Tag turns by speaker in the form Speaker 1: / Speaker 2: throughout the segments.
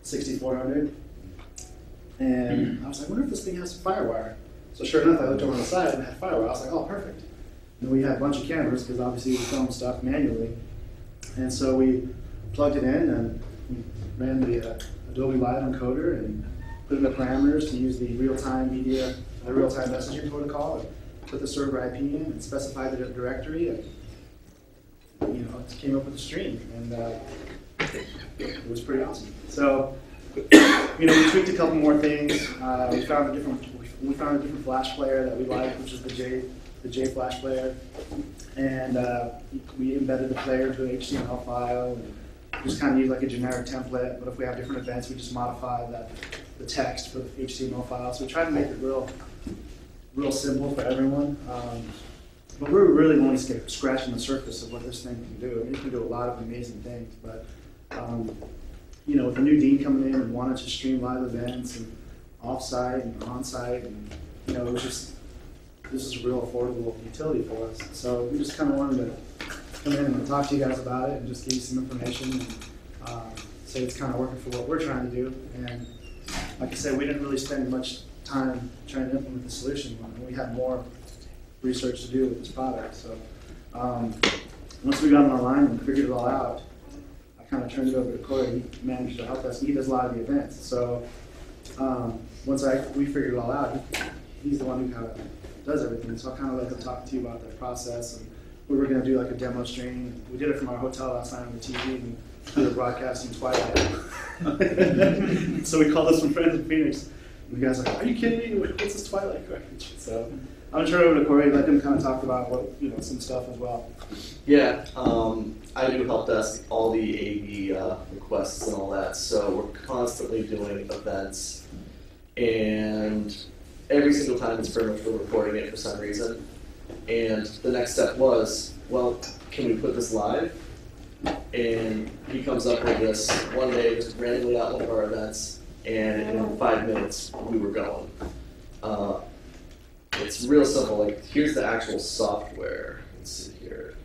Speaker 1: 6400. And I was like, I wonder if this thing has FireWire. So sure enough, I looked over on the side and it had FireWire. I was like, oh, perfect. And we had a bunch of cameras because obviously we film stuff manually. And so we plugged it in and we ran the Adobe Live Encoder and put in the parameters to use the real-time media, real-time messaging protocol, and put the server IP in and specified the directory, and it came up with a stream, and it was pretty awesome. So, we tweaked a couple more things. We found a different Flash player that we liked, which is the J Flash player, and we embedded the player into an HTML file, and just kind of use like a generic template. But if we have different events, we just modify the text for the HTML file. So we try to make it real simple for everyone. But we're really only scratching the surface of what this thing can do. I mean, it can do a lot of amazing things. But with the new dean coming in and wanting to stream live events and off-site and on-site, and it was just, this is a real affordable utility for us. So we just kind of wanted to come in and talk to you guys about it and just give you some information and say it's kind of working for what we're trying to do. And like I said, we didn't really spend much time trying to implement the solution. We had more research to do with this product. So once we got it online and figured it all out, I kind of turned it over to Corey. He managed to help us. He does a lot of the events. So once we figured it all out, he's the one who kind of does everything. So I kind of let him talk to you about that process. And we were going to do like a demo stream. We did it from our hotel last night on the TV, and we were broadcasting Twilight. So we called us some friends in Phoenix. And the guy's like, "Are you kidding me? What's this Twilight garbage?" So I'm going to turn it over to Corey, let him kind of talk about some stuff as well.
Speaker 2: Yeah, I do help desk all the AV requests and all that, so we're constantly doing events, and every single time it's pretty much we're recording it for some reason. And the next step was, well, can we put this live? And he comes up with this one day, just randomly at one of our events, and in 5 minutes we were going. It's real simple. Like, here's the actual software. Let's see here.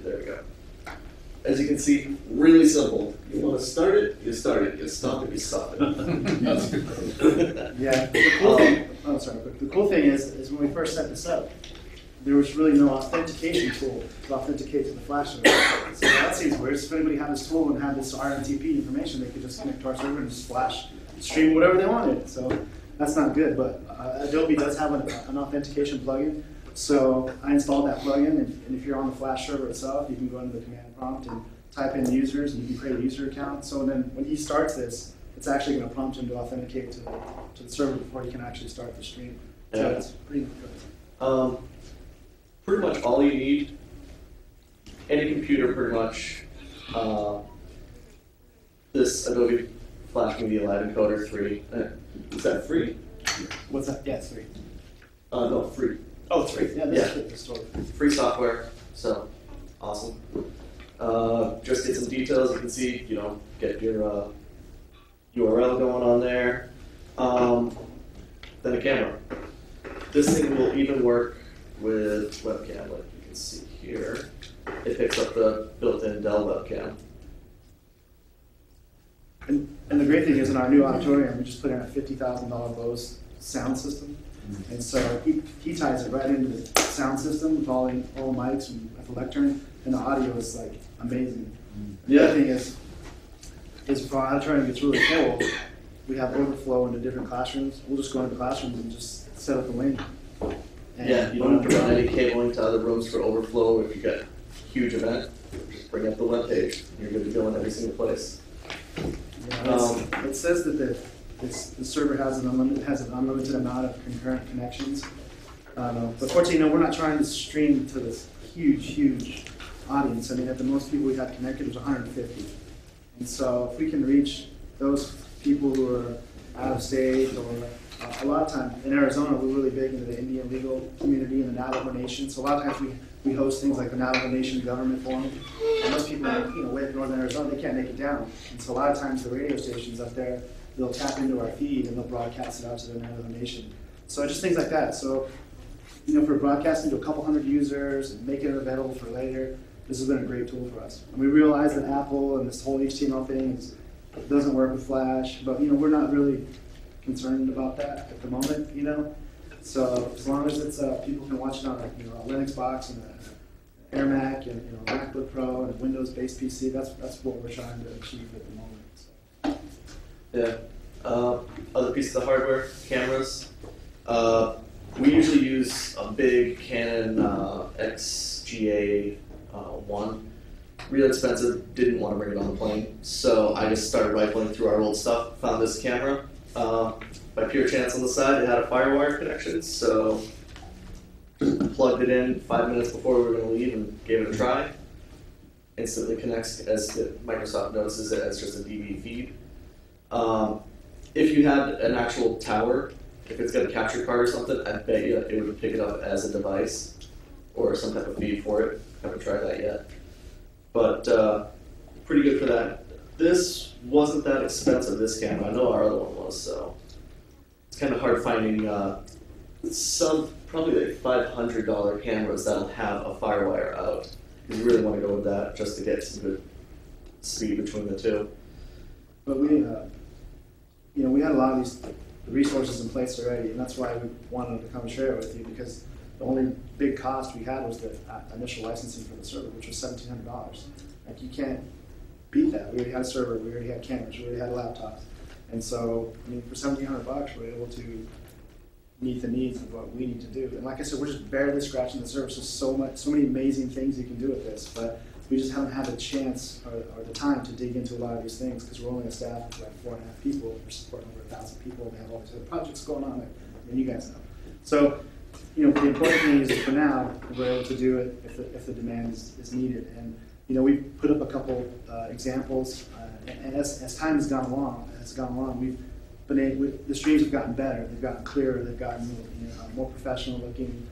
Speaker 2: There we go. As you can see, really simple. You want to start it, you start it. You stop it, you stop it.
Speaker 1: Yeah. The cool thing, the cool thing is when we first set this up, there was really no authentication tool to authenticate to the Flash server. So that seems weird. So if anybody had this tool and had this RMTP information, they could just connect to our server and just Flash stream whatever they wanted. So that's not good. But Adobe does have an authentication plugin. So I installed that plugin, and if you're on the Flash server itself, you can go into the command prompt and type in users, and you can create a user account. So then when he starts this, it's actually going to prompt him to authenticate to the server before he can actually start the stream. So it's pretty good.
Speaker 2: Pretty much all you need, any computer pretty much, this Adobe Flash Media Live Encoder 3. Is that free?
Speaker 1: What's that? Yeah, it's free.
Speaker 2: No, free.
Speaker 1: Oh, it's free. Yeah, this is free.
Speaker 2: Free software, so awesome. Just get some details. You can see, get your URL going on there. Then a camera. This thing will even work with webcam, like you can see here. It picks up the built-in Dell webcam.
Speaker 1: And the great thing is, in our new auditorium, we just put in a $50,000 Bose sound system. And so he ties it right into the sound system with all mics and at the lectern, and the audio is like amazing. The other thing is for our auditorium, it's really cool. We have overflow into different classrooms. We'll just go into classrooms and just set up the link.
Speaker 2: And you don't have to run any cabling to other rooms for overflow. If you got a huge event, just bring up the web page. You're good to go in every single place.
Speaker 1: Yeah, it says that the server has an unlimited amount of concurrent connections. But fortunately, we're not trying to stream to this huge audience. I mean, at the most people we had connected was 150. And so if we can reach those people who are out of state, or a lot of times in Arizona, we're really big into the Indian legal community and the Navajo Nation. So a lot of times we host things like the Navajo Nation Government Forum. And most people, way up in northern Arizona, they can't make it down. And so a lot of times the radio stations up there, they'll tap into our feed and they'll broadcast it out to the Navajo Nation. So just things like that. So for broadcasting to a couple hundred users and making it available for later, this has been a great tool for us. And we realize that Apple and this whole HTML thing doesn't work with Flash, but we're not really concerned about that at the moment. So as long as it's people can watch it on a Linux box and an Air Mac and a MacBook Pro and a Windows-based PC, that's what we're trying to achieve at the moment. So.
Speaker 2: Yeah. Other pieces of hardware, cameras. We usually use a big Canon XGA 1. Real expensive, didn't want to bring it on the plane, so I just started rifling through our old stuff, found this camera. By pure chance on the side, it had a FireWire connection, so plugged it in 5 minutes before we were going to leave and gave it a try. Instantly connects as Microsoft notices it as just a DV feed. If you had an actual tower, if it's got a capture card or something, I bet you it would pick it up as a device or some type of feed for it. Haven't tried that yet. But pretty good for that. This wasn't that expensive, this camera. I know our other one was, so it's kind of hard finding some probably like $500 cameras that'll have a FireWire out. You really want to go with that just to get some good speed between the two.
Speaker 1: But we had a lot of these resources in place already, and that's why we wanted to come and share it with you, because the only big cost we had was the initial licensing for the server, which was $1,700. Like, you can't beat that. We already had a server, we already had cameras, we already had laptops, and so for $1,700, we're able to meet the needs of what we need to do. And like I said, we're just barely scratching the surface. There's so many amazing things you can do with this, but we just haven't had the chance or the time to dig into a lot of these things because we're only a staff of like 4.5 people. We're supporting over 1,000 people. We have all these other projects going on that you guys know. So, the important thing is for now, we're able to do it if the demand is needed. And, we put up a couple examples, and as time has gone along, we've been able, the streams have gotten better. They've gotten clearer. They've gotten more professional looking.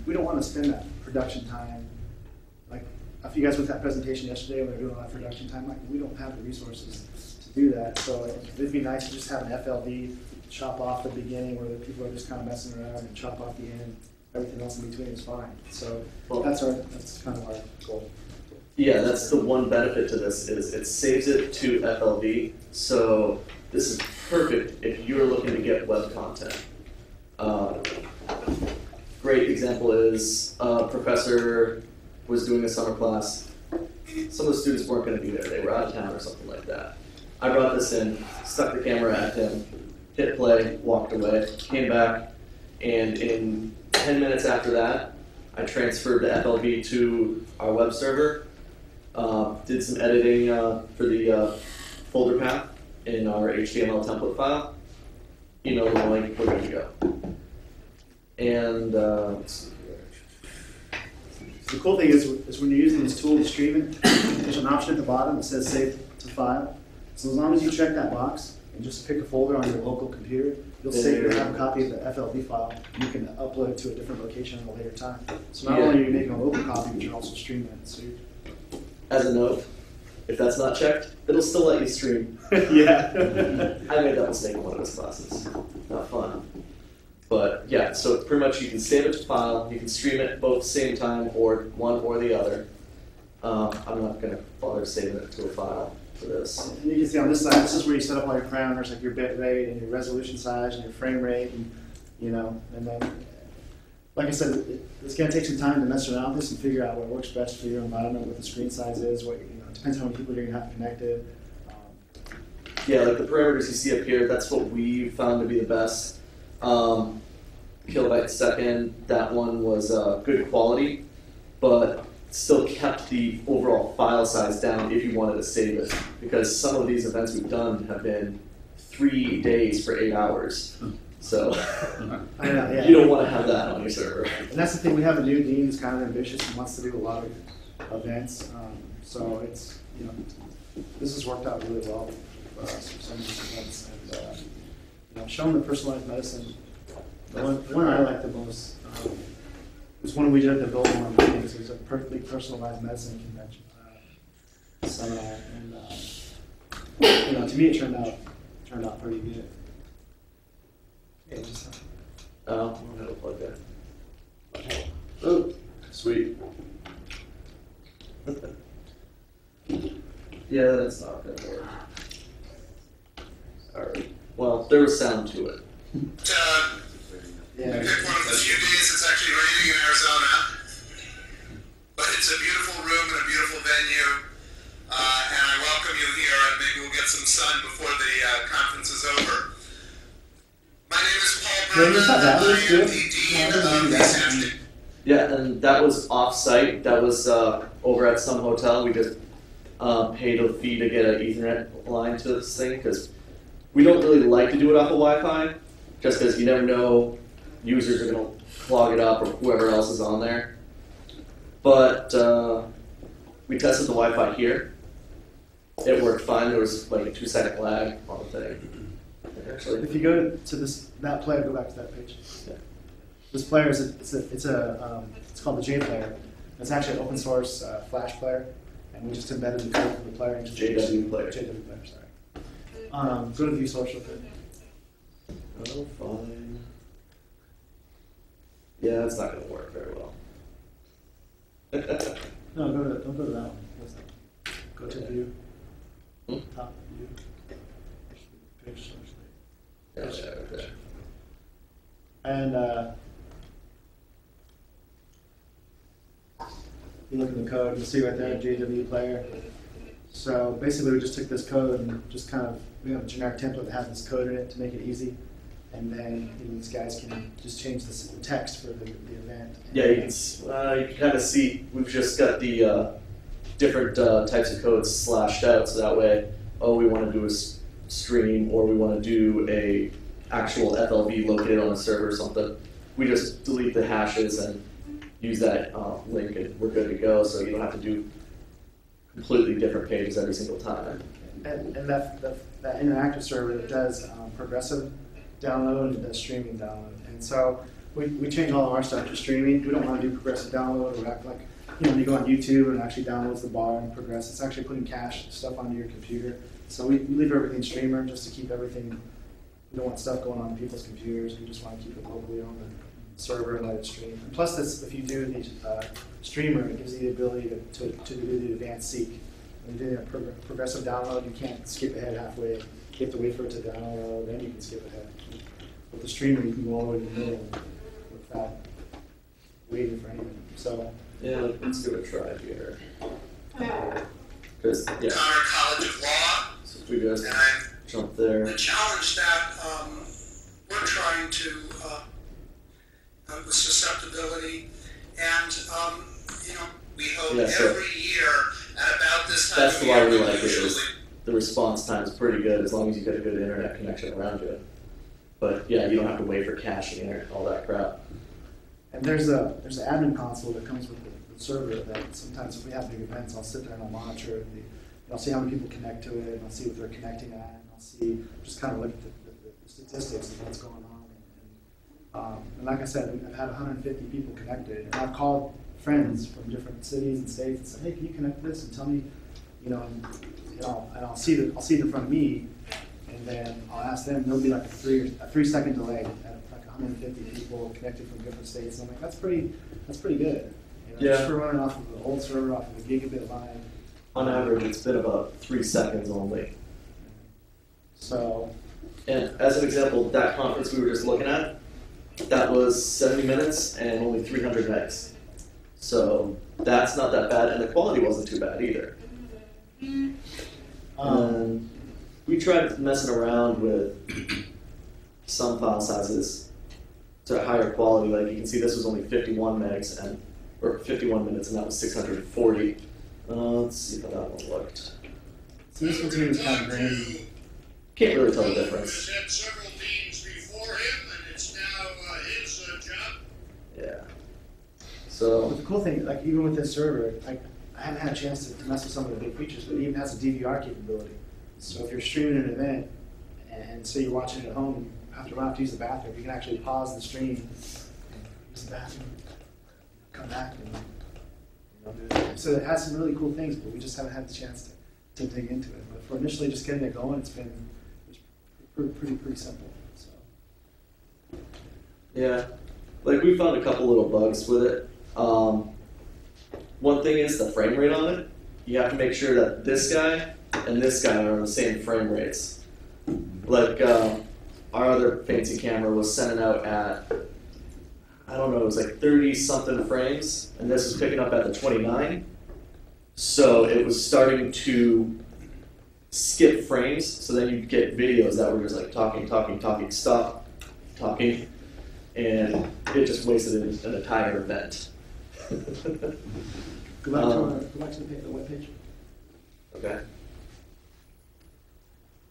Speaker 1: We don't want to spend that production time. Like, if you guys went to that presentation yesterday, when we were doing a lot of production time, like, we don't have the resources to do that. So it'd be nice to just have an FLV chop off the beginning where the people are just kind of messing around and chop off the end. Everything else in between is fine. So that's kind of our goal.
Speaker 2: Yeah, that's the one benefit to this is it saves it to FLV. So this is perfect if you're looking to get web content. Great example is a professor was doing a summer class. Some of the students weren't going to be there. They were out of town or something like that. I brought this in, stuck the camera at him, hit play, walked away, came back, and in 10 minutes after that, I transferred the FLV to our web server, did some editing for the folder path in our HTML template file, emailed the link, we're good to go. And
Speaker 1: the cool thing is when you're using this tool to stream it, there's an option at the bottom that says save to file. So as long as you check that box and just pick a folder on your local computer, you'll save and have a copy of the FLV file. You can upload it to a different location at a later time. So not only are you making a local copy, but you're also streaming it. So
Speaker 2: as a note, if that's not checked, it'll still let you stream.
Speaker 1: Yeah.
Speaker 2: I made that mistake in one of those classes. Not fun. But yeah, so pretty much you can save it to file, you can stream it both same time or one or the other. I'm not going to bother saving it to a file for this.
Speaker 1: And you can see on this side, this is where you set up all your parameters, like your bit rate and your resolution size and your frame rate, and and then, like I said, it's going to take some time to mess around with this and figure out what works best for your environment, what the screen size is, it depends on how many people you're going to have connected.
Speaker 2: Yeah, like the parameters you see up here, that's what we found to be the best. Kilobyte second, that one was good quality, but still kept the overall file size down if you wanted to save it, because some of these events we've done have been 3 days for 8 hours. So
Speaker 1: I know, yeah.
Speaker 2: You don't want to have that on your server.
Speaker 1: And that's the thing, we have a new dean who's kind of ambitious and wants to do a lot of events. So it's, this has worked out really well for us for some of these events. And showing the personalized medicine, the one I like the most was one we did at the Billboard meetings. It was a perfectly personalized medicine convention seminar, and to me it turned out pretty good. Yeah, just
Speaker 2: I'm gonna plug that. Oh, sweet. Yeah, that's not gonna work. Alright. Well, there was sound to it.
Speaker 1: Yeah.
Speaker 3: One of the few days it's actually raining in Arizona, but it's a beautiful room and a beautiful venue, and I welcome you here, and maybe we'll get some sun before the conference is over. My name is Paul
Speaker 1: Yeah, it's not that
Speaker 3: Berman. I
Speaker 1: loose, too.
Speaker 3: am the Dean of the Safety.
Speaker 2: Yeah, and that was off-site. That was over at some hotel. We just paid a fee to get an Ethernet line to this thing because we don't really like to do it off of Wi-Fi, just because you never know users are going to clog it up or whoever else is on there. But we tested the Wi-Fi here. It worked fine. There was like a 2-second lag on the thing. Actually,
Speaker 1: If you go to that player, go back to that page.
Speaker 2: Yeah.
Speaker 1: This player is it's called the J player. It's actually an open source Flash player, and we just embedded the code for the player into the
Speaker 2: JW player.
Speaker 1: JW player, sorry. Go to view source real quick.
Speaker 2: Oh, fine. Yeah, that's not going to work very well.
Speaker 1: No, don't go to that one. What's that one? Go to view. Top view. Page source.
Speaker 2: Okay.
Speaker 1: And you look at the code, you see right there, JW player. So basically we just took this code and just we have a generic template that has this code in it to make it easy. And then these guys can just change the text for the event.
Speaker 2: Yeah, you can kind of see we've just got the different types of codes slashed out, so that way, we want to do a stream or we want to do a actual FLV located on a server or something. We just delete the hashes and use that link and we're good to go, so you don't have to do completely different pages every single time.
Speaker 1: And that interactive server that does progressive download and does streaming download. And so we change all of our stuff to streaming. We don't want to do progressive download or act like, when you go on YouTube and it actually downloads the bar and progress, it's actually putting cache stuff onto your computer. So we leave everything streamer just to keep everything. We don't want stuff going on people's computers. We just want to keep it locally on the server and let it stream. And plus, if you do the streamer, it gives you the ability to do the advanced seek. When you're doing a progressive download, you can't skip ahead halfway. You have to wait for it to download, then you can skip ahead. With the streamer, you can go all the way to the middle without waiting for anything. So
Speaker 2: yeah, let's give it a try here.
Speaker 3: Connor College of Law.
Speaker 2: So if we just
Speaker 3: And
Speaker 2: jump there.
Speaker 3: the challenge that we're trying to with susceptibility, and we hope every year at about this time
Speaker 2: That's
Speaker 3: of
Speaker 2: why
Speaker 3: year
Speaker 2: we
Speaker 3: we
Speaker 2: like it.
Speaker 3: usually.
Speaker 2: Is the response time is pretty good as long as you've got a good internet connection around you. But yeah, you don't have to wait for caching or all that crap.
Speaker 1: And there's an admin console that comes with the server that sometimes if we have big events, I'll sit there and I'll monitor it. I'll see how many people connect to it, and I'll see what they're connecting at, and I'll see, just kind of look at the statistics of what's going on. And like I said, I've had 150 people connected, and I've called friends from different cities and states and said, hey, can you connect to this and tell me, and I'll see it in front of me, and then I'll ask them, and there'll be like a 3-second delay at like 150 people connected from different states, and I'm like, that's pretty good. Just for running off of the old server, off of a gigabit line.
Speaker 2: On average, it's been about 3 seconds only.
Speaker 1: So,
Speaker 2: and as an example, that conference we were just looking at, that was 70 minutes and only 300 megs. So that's not that bad, and the quality wasn't too bad either. We tried messing around with some file sizes to higher quality. Like you can see, this was only 51 megs or 51 minutes, and that was 640. Let's see how that one looked.
Speaker 1: So this one's is kind of grainy.
Speaker 2: Can't really tell the difference.
Speaker 3: He's had several deans before him, and it's now his job.
Speaker 2: Yeah.
Speaker 1: But
Speaker 2: So
Speaker 1: the cool thing, like even with this server, I haven't had a chance to mess with some of the big features, but it even has a DVR capability. So if you're streaming an event, and say you're watching it at home, you have to run out to use the bathroom, you can actually pause the stream, and use the bathroom, come back, and so it has some really cool things, but we just haven't had the chance to dig into it. But for initially just getting it going, it's pretty simple. So.
Speaker 2: yeah, like we found a couple little bugs with it. One thing is the frame rate on it. You have to make sure that this guy and this guy are on the same frame rates. Like our other fancy camera was sending out at, I don't know, it was like 30-something frames, and this was picking up at the 29. So it was starting to skip frames, so then you'd get videos that were just like talking, stop, talking, and it just wasted an entire event.
Speaker 1: Go back to the web page.
Speaker 2: Okay.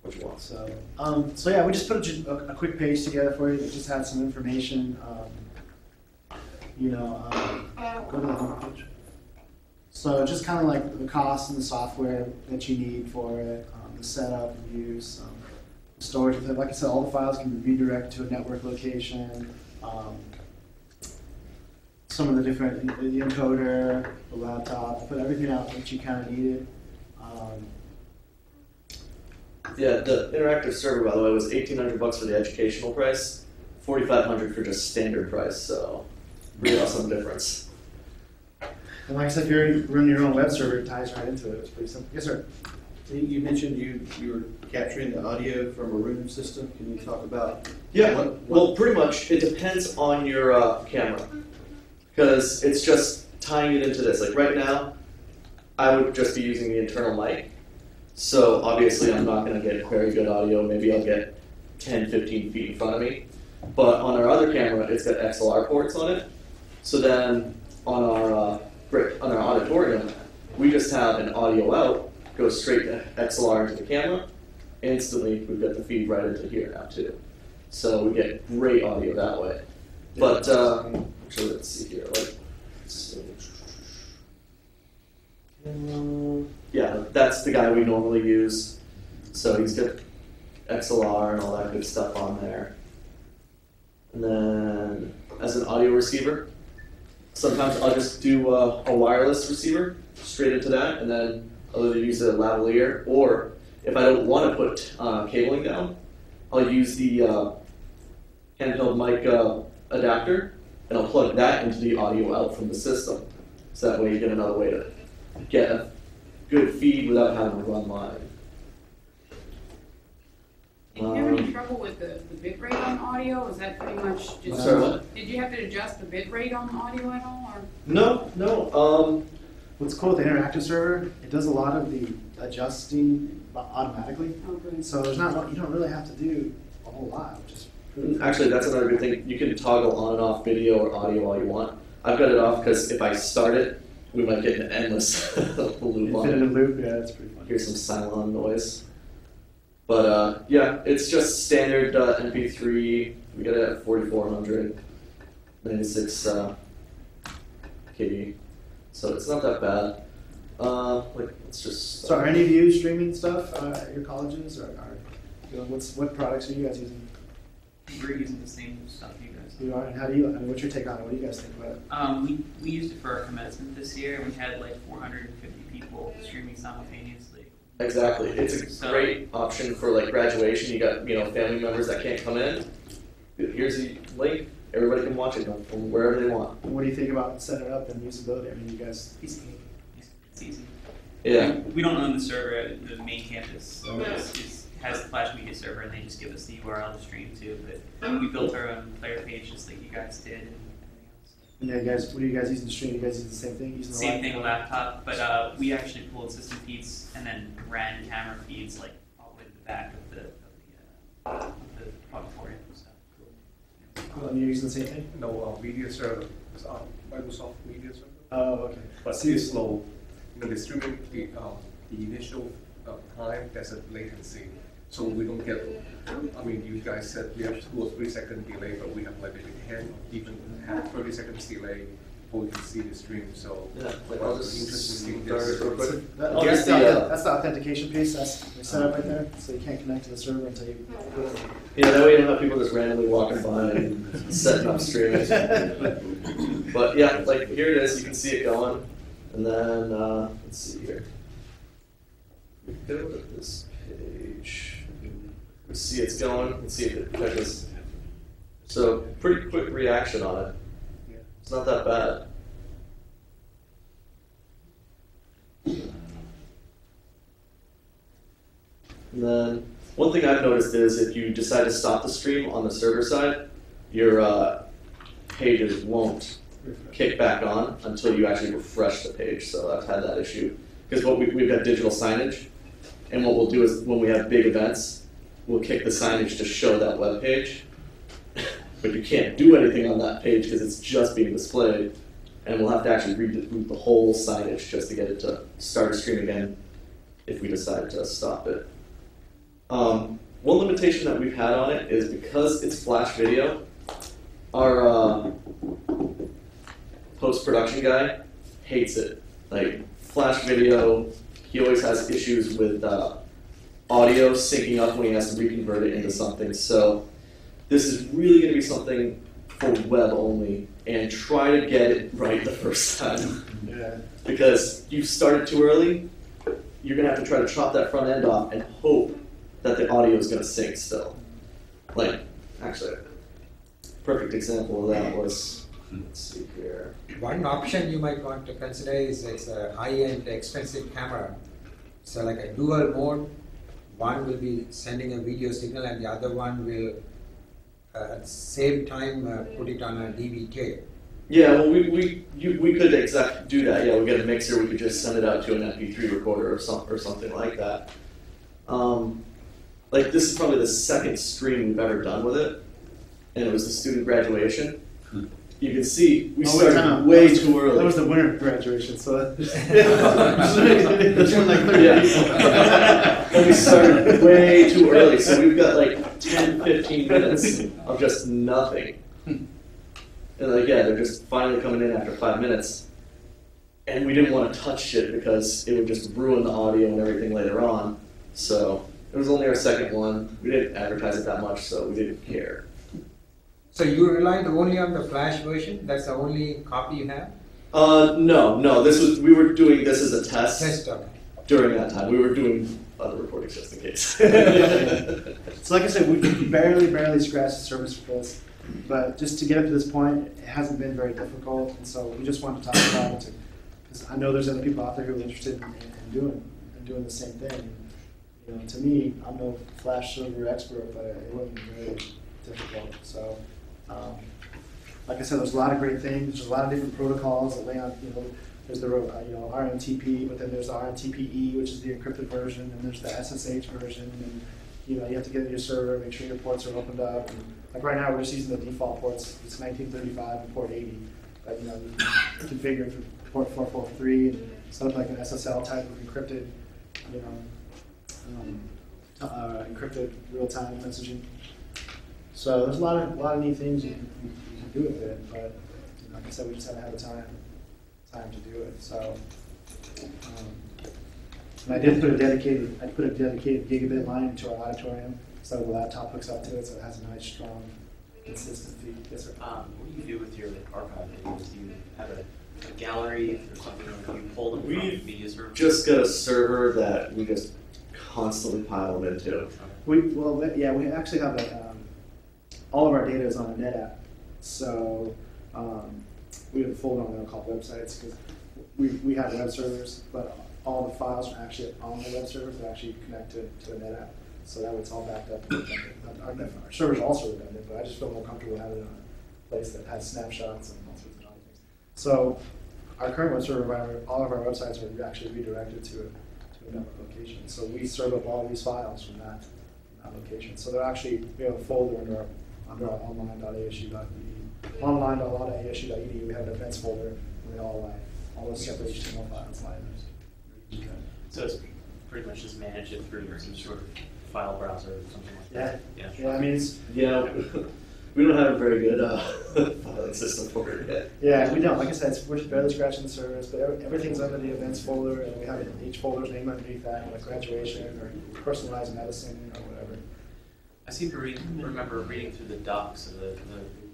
Speaker 2: Which one?
Speaker 1: So yeah, we just put a quick page together for you that just had some information. Go to the home page. So just kind of like the cost and the software that you need for it, the setup and use, storage. Like I said, all the files can be redirected to a network location. Some of the different, the encoder, the laptop, put everything out that you kind of needed.
Speaker 2: Yeah, the interactive server, by the way, was $1,800 for the educational price, $4,500 for just standard price. So, really awesome difference.
Speaker 1: And like I said, if you're running your own web server, it ties right into it. It's pretty simple. Yes, sir.
Speaker 4: So you mentioned you were capturing the audio from a room system. Can you talk about?
Speaker 2: Yeah. Well, pretty much it depends on your camera, because it's just tying it into this. Like right now, I would just be using the internal mic. So obviously I'm not going to get very good audio. Maybe I'll get 10, 15 feet in front of me. But on our other camera, it's got XLR ports on it. So then on our auditorium, we just have an audio out, goes straight to XLR into the camera. Instantly, we've got the feed right into here now too. So we get great audio that way. But actually, let's see here. Yeah, that's the guy we normally use. So he's got XLR and all that good stuff on there. And then as an audio receiver, sometimes I'll just do a wireless receiver straight into that, and then I'll either use a lavalier, or if I don't want to put cabling down, I'll use the handheld mic adapter, and I'll plug that into the audio out from the system. So that way you get another way to get a good feed without having to run live.
Speaker 5: Did you have any trouble with the bit rate on audio? Is that pretty much just...
Speaker 2: Sorry, what?
Speaker 5: Did you have to adjust the bit rate on audio at all? Or?
Speaker 2: No.
Speaker 1: What's cool with the interactive server, it does a lot of the adjusting automatically.
Speaker 5: Oh, good.
Speaker 1: So there's not, you don't really have to do a whole lot, which is really
Speaker 2: Actually, that's another good thing. You can toggle on and off video or audio all you want. I've got it off because if I start it, we might get an endless loop on it.
Speaker 1: Infinitive loop, yeah, that's pretty fun.
Speaker 2: Here's some Cylon noise. But yeah, it's just standard MP3. We got it at 4400, 96 KB. So it's not that bad. It's just.
Speaker 1: So are any of you streaming stuff at your colleges, or what products are you guys using?
Speaker 6: We're using the same stuff you guys.
Speaker 1: You are, and how do you? I mean, what's your take on it? What do you guys think about it?
Speaker 6: We used it for our commencement this year, and we had like 450 people streaming simultaneously.
Speaker 2: Exactly. It's a great option for like graduation. You got family members that can't come in. Here's the link. Everybody can watch it from wherever they want.
Speaker 1: And what do you think about setting it up and usability? I mean, you guys.
Speaker 6: It's easy.
Speaker 2: Yeah.
Speaker 6: We don't own the server. The main campus has the Flash Media server, and they just give us the URL to stream to. But we built our own player page just like you guys did, and everything else.
Speaker 1: And yeah, guys, what do you guys use to stream? You guys use the same thing? Using the
Speaker 6: Same thing, laptop. But we actually pulled system feeds and then ran camera feeds like all the way to the back of the auditorium and stuff.
Speaker 1: Cool. And you're using the same thing?
Speaker 7: No, media server. It's Microsoft Media Server.
Speaker 1: Oh, okay.
Speaker 7: But it's slow. The streaming, the initial time, there's a latency. So we don't get, you guys said we have 2 or 3 second delay, but we have like a 10 or even 30 seconds delay before we can see the stream. So
Speaker 2: I'll just
Speaker 7: interesting
Speaker 2: start it real quick.
Speaker 1: That's the authentication piece. That's set up right there. So you can't connect to the server until you.
Speaker 2: Yeah, that way you don't have people just randomly walking by and setting up streaming. But yeah, like here it is. You can see it going. And then, let's see here. We go to this page. We see it's going. Let's see if it catches. So, pretty quick reaction on it. It's not that bad. And then one thing I've noticed is if you decide to stop the stream on the server side, your pages won't kick back on until you actually refresh the page. So I've had that issue. Because we've got digital signage, and what we'll do is when we have big events, we'll kick the signage to show that web page. But you can't do anything on that page because it's just being displayed. And we'll have to actually reboot the whole signage just to get it to start a stream again if we decide to stop it. One limitation that we've had on it is because it's flash video, our post-production guy hates it. Like, flash video, he always has issues with audio syncing up when he has to reconvert it into something. So this is really going to be something for web only, and try to get it right the first time.
Speaker 1: Yeah.
Speaker 2: Because you started too early, you're going to have to try to chop that front end off and hope that the audio is going to sync still. Like, actually, perfect example of that was, let's see here.
Speaker 8: One option you might want to consider is it's a high-end, expensive camera. So like a dual mode, one will be sending a video signal and the other one will at the same time put it on a DV tape.
Speaker 2: Yeah, well, we could exactly do that. Yeah, we get a mixer. We could just send it out to an MP3 recorder or something like that. Like this is probably the second stream we've ever done with it, and it was the student graduation. You can see we started way too early.
Speaker 1: That was the winter graduation, so there's one like 30 people.
Speaker 2: And we started way too early, so we've got like 10, 15 minutes of just nothing. And like, yeah, they're just finally coming in after 5 minutes. And we didn't want to touch shit because it would just ruin the audio and everything later on. So it was only our second one. We didn't advertise it that much, so we didn't care.
Speaker 8: So you relied only on the flash version? That's the only copy you have?
Speaker 2: No. We were doing this as a test.
Speaker 8: Test of it.
Speaker 2: During that time. We were doing other recordings just in case.
Speaker 1: So like I said, we barely scratched the surface for this. But just to get up to this point, it hasn't been very difficult. And so we just wanted to talk about it because I know there's other people out there who are interested in doing the same thing. You know, to me, I'm no flash server expert, but it wasn't very difficult. So, like I said, there's a lot of great things. There's a lot of different protocols that lay on. You know, there's the RMTP, but then there's the RMTPE, which is the encrypted version, and there's the SSH version. And you know, you have to get into your server, make sure your ports are opened up. And, like right now, we're just using the default ports. It's 1935 and port 80. But you know, you can configure for port 443 and set up like an SSL type of encrypted, you know. Encrypted real-time messaging. So there's a lot of neat things you can do with it, but you know, like I said, we just haven't had the time to do it. So, and I put a dedicated gigabit line into our auditorium, so the laptop hooks up to it, so it has a nice, strong, consistent feed. Yes, sir.
Speaker 9: What do you do with your archive videos? Do you have a gallery or something, or do you pull them from media server?
Speaker 2: Just got a server that we just constantly pile them into.
Speaker 1: We actually have all of our data is on a NetApp. So we have a folder on there called websites because we have web servers, but all the files are actually on the web servers that actually connect to a NetApp. So that way it's all backed up. Our servers are also redundant, but I just feel more comfortable having it on a place that has snapshots and all sorts of other things. So our current web server environment, all of our websites are actually redirected to a network location. So we serve up all these files from that location. So they're actually, we have a folder under our online.asu.edu. Online.asu.edu, we have an events folder, and they all those separate HTML files lie in there.
Speaker 9: So it's pretty much just manage it through some sort of file browser or something like that.
Speaker 1: Yeah. I mean,
Speaker 2: we don't have a very good filing system for it yet.
Speaker 1: Yeah, we don't. Like I said, we're just barely scratching the surface, but everything's under the events folder, and we have each folder's name underneath that, like graduation or personalized medicine or whatever.
Speaker 9: I seem to remember reading through the docs of the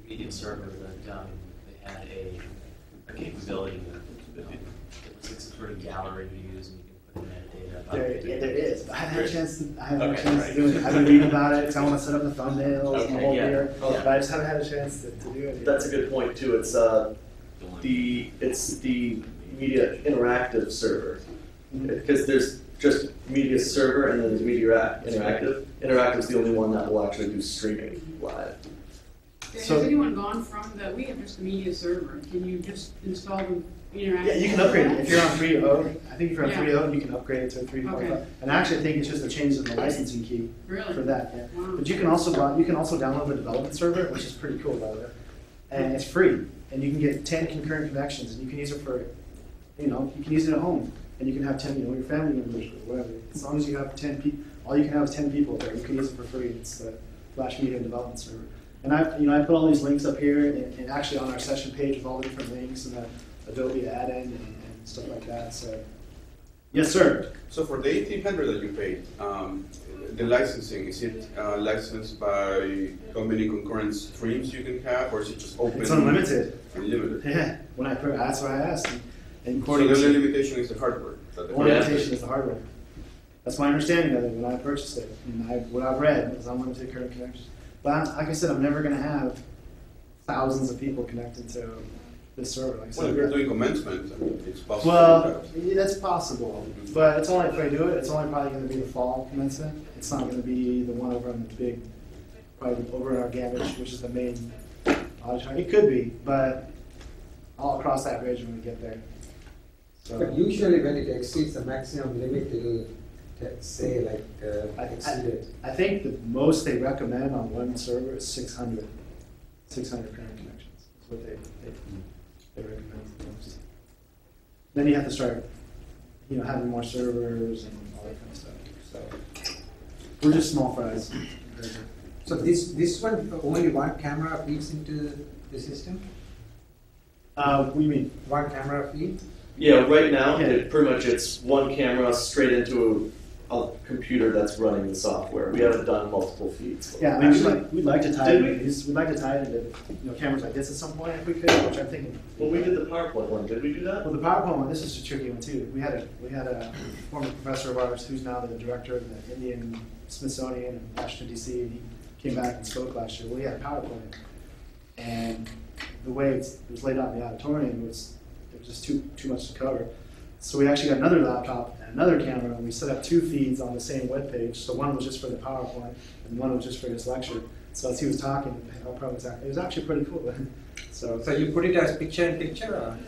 Speaker 9: media server that they had a capability that it was like some sort of gallery to use, and you can put in metadata about
Speaker 1: there is. But I haven't had a chance to do it. I've been reading about it because I want to set up the thumbnails and the whole year. But I just haven't had a chance to do it.
Speaker 2: That's a good point too. It's It's the media interactive server. Because there's just media server and then there's media interactive. Interactive is the only one that will actually do streaming live.
Speaker 5: Has anyone gone from the, we have just the media server, can you just install the interactive?
Speaker 1: Yeah, you can upgrade it. If you're on 3.0, I think if you're on
Speaker 5: Yeah.
Speaker 1: 3.0, you can upgrade it to a 3.5.
Speaker 5: Okay.
Speaker 1: And actually, I think it's just a change in the licensing key
Speaker 5: Really?
Speaker 1: for that. Yeah.
Speaker 5: Wow.
Speaker 1: But you can also download the development server, which is pretty cool, by the way. And it's free, and you can get 10 concurrent connections, and you can use it for, you can use it at home, and you can have 10, your family members or whatever. As long as you have 10 people, all you can have is 10 people there. You can use it for free. It's the Flash Media Development Server. And I put all these links up here, and actually on our session page with all the different links and the Adobe add-in and stuff like that. So, yes, sir.
Speaker 10: So for the 1,800 that you paid, the licensing, is it licensed by how many concurrent streams you can have, or is it just open?
Speaker 1: It's unlimited.
Speaker 10: Unlimited.
Speaker 1: Yeah. That's what I asked. And
Speaker 10: So the only limitation is the hardware.
Speaker 1: the only limitation is the hardware. That's my understanding of it when I purchased it. And what I've read is unlimited current connections. But like I said, I'm never going to have thousands of people connected to this server. Like I said,
Speaker 10: Well, if you're doing commencement, I mean, it's possible.
Speaker 1: well, yeah, that's possible. But it's only if I do it, it's only probably going to be the fall commencement. It's not going to be the one over on the big, probably over in our Gambit, which is the main auditorium. It could be, but I'll cross that bridge when we get there. So,
Speaker 8: But usually when it exceeds the maximum limit, it'll say exceeded.
Speaker 1: I think the most they recommend on one server is 600 current connections. That's what they recommend the most. Then you have to start, having more servers and all that kind of stuff. So we're just small fries.
Speaker 8: So this one, only one camera feeds into the system?
Speaker 1: What do you mean?
Speaker 8: One camera feed?
Speaker 2: Yeah, right now,
Speaker 1: Yeah.
Speaker 2: pretty much it's one camera straight into a computer that's running the software. We haven't done multiple feeds.
Speaker 1: Yeah, we'd like to tie
Speaker 2: Did
Speaker 1: it. We'd like to tie it into cameras like this at some point if we could, which I'm thinking.
Speaker 2: Well, we did the PowerPoint one. Did we do that?
Speaker 1: Well, the PowerPoint one, this is a tricky one too. We had a former professor of ours who's now the director of the Indian Smithsonian in Washington D.C. and he came back and spoke last year. Well, he had a PowerPoint, and the way it was laid out in the auditorium was just too much to cover. So we actually got another laptop and another camera, and we set up 2 feeds on the same web page. So one was just for the PowerPoint, and one was just for his lecture. So as he was talking, it was actually pretty cool. So
Speaker 8: you put it as picture-in-picture, or?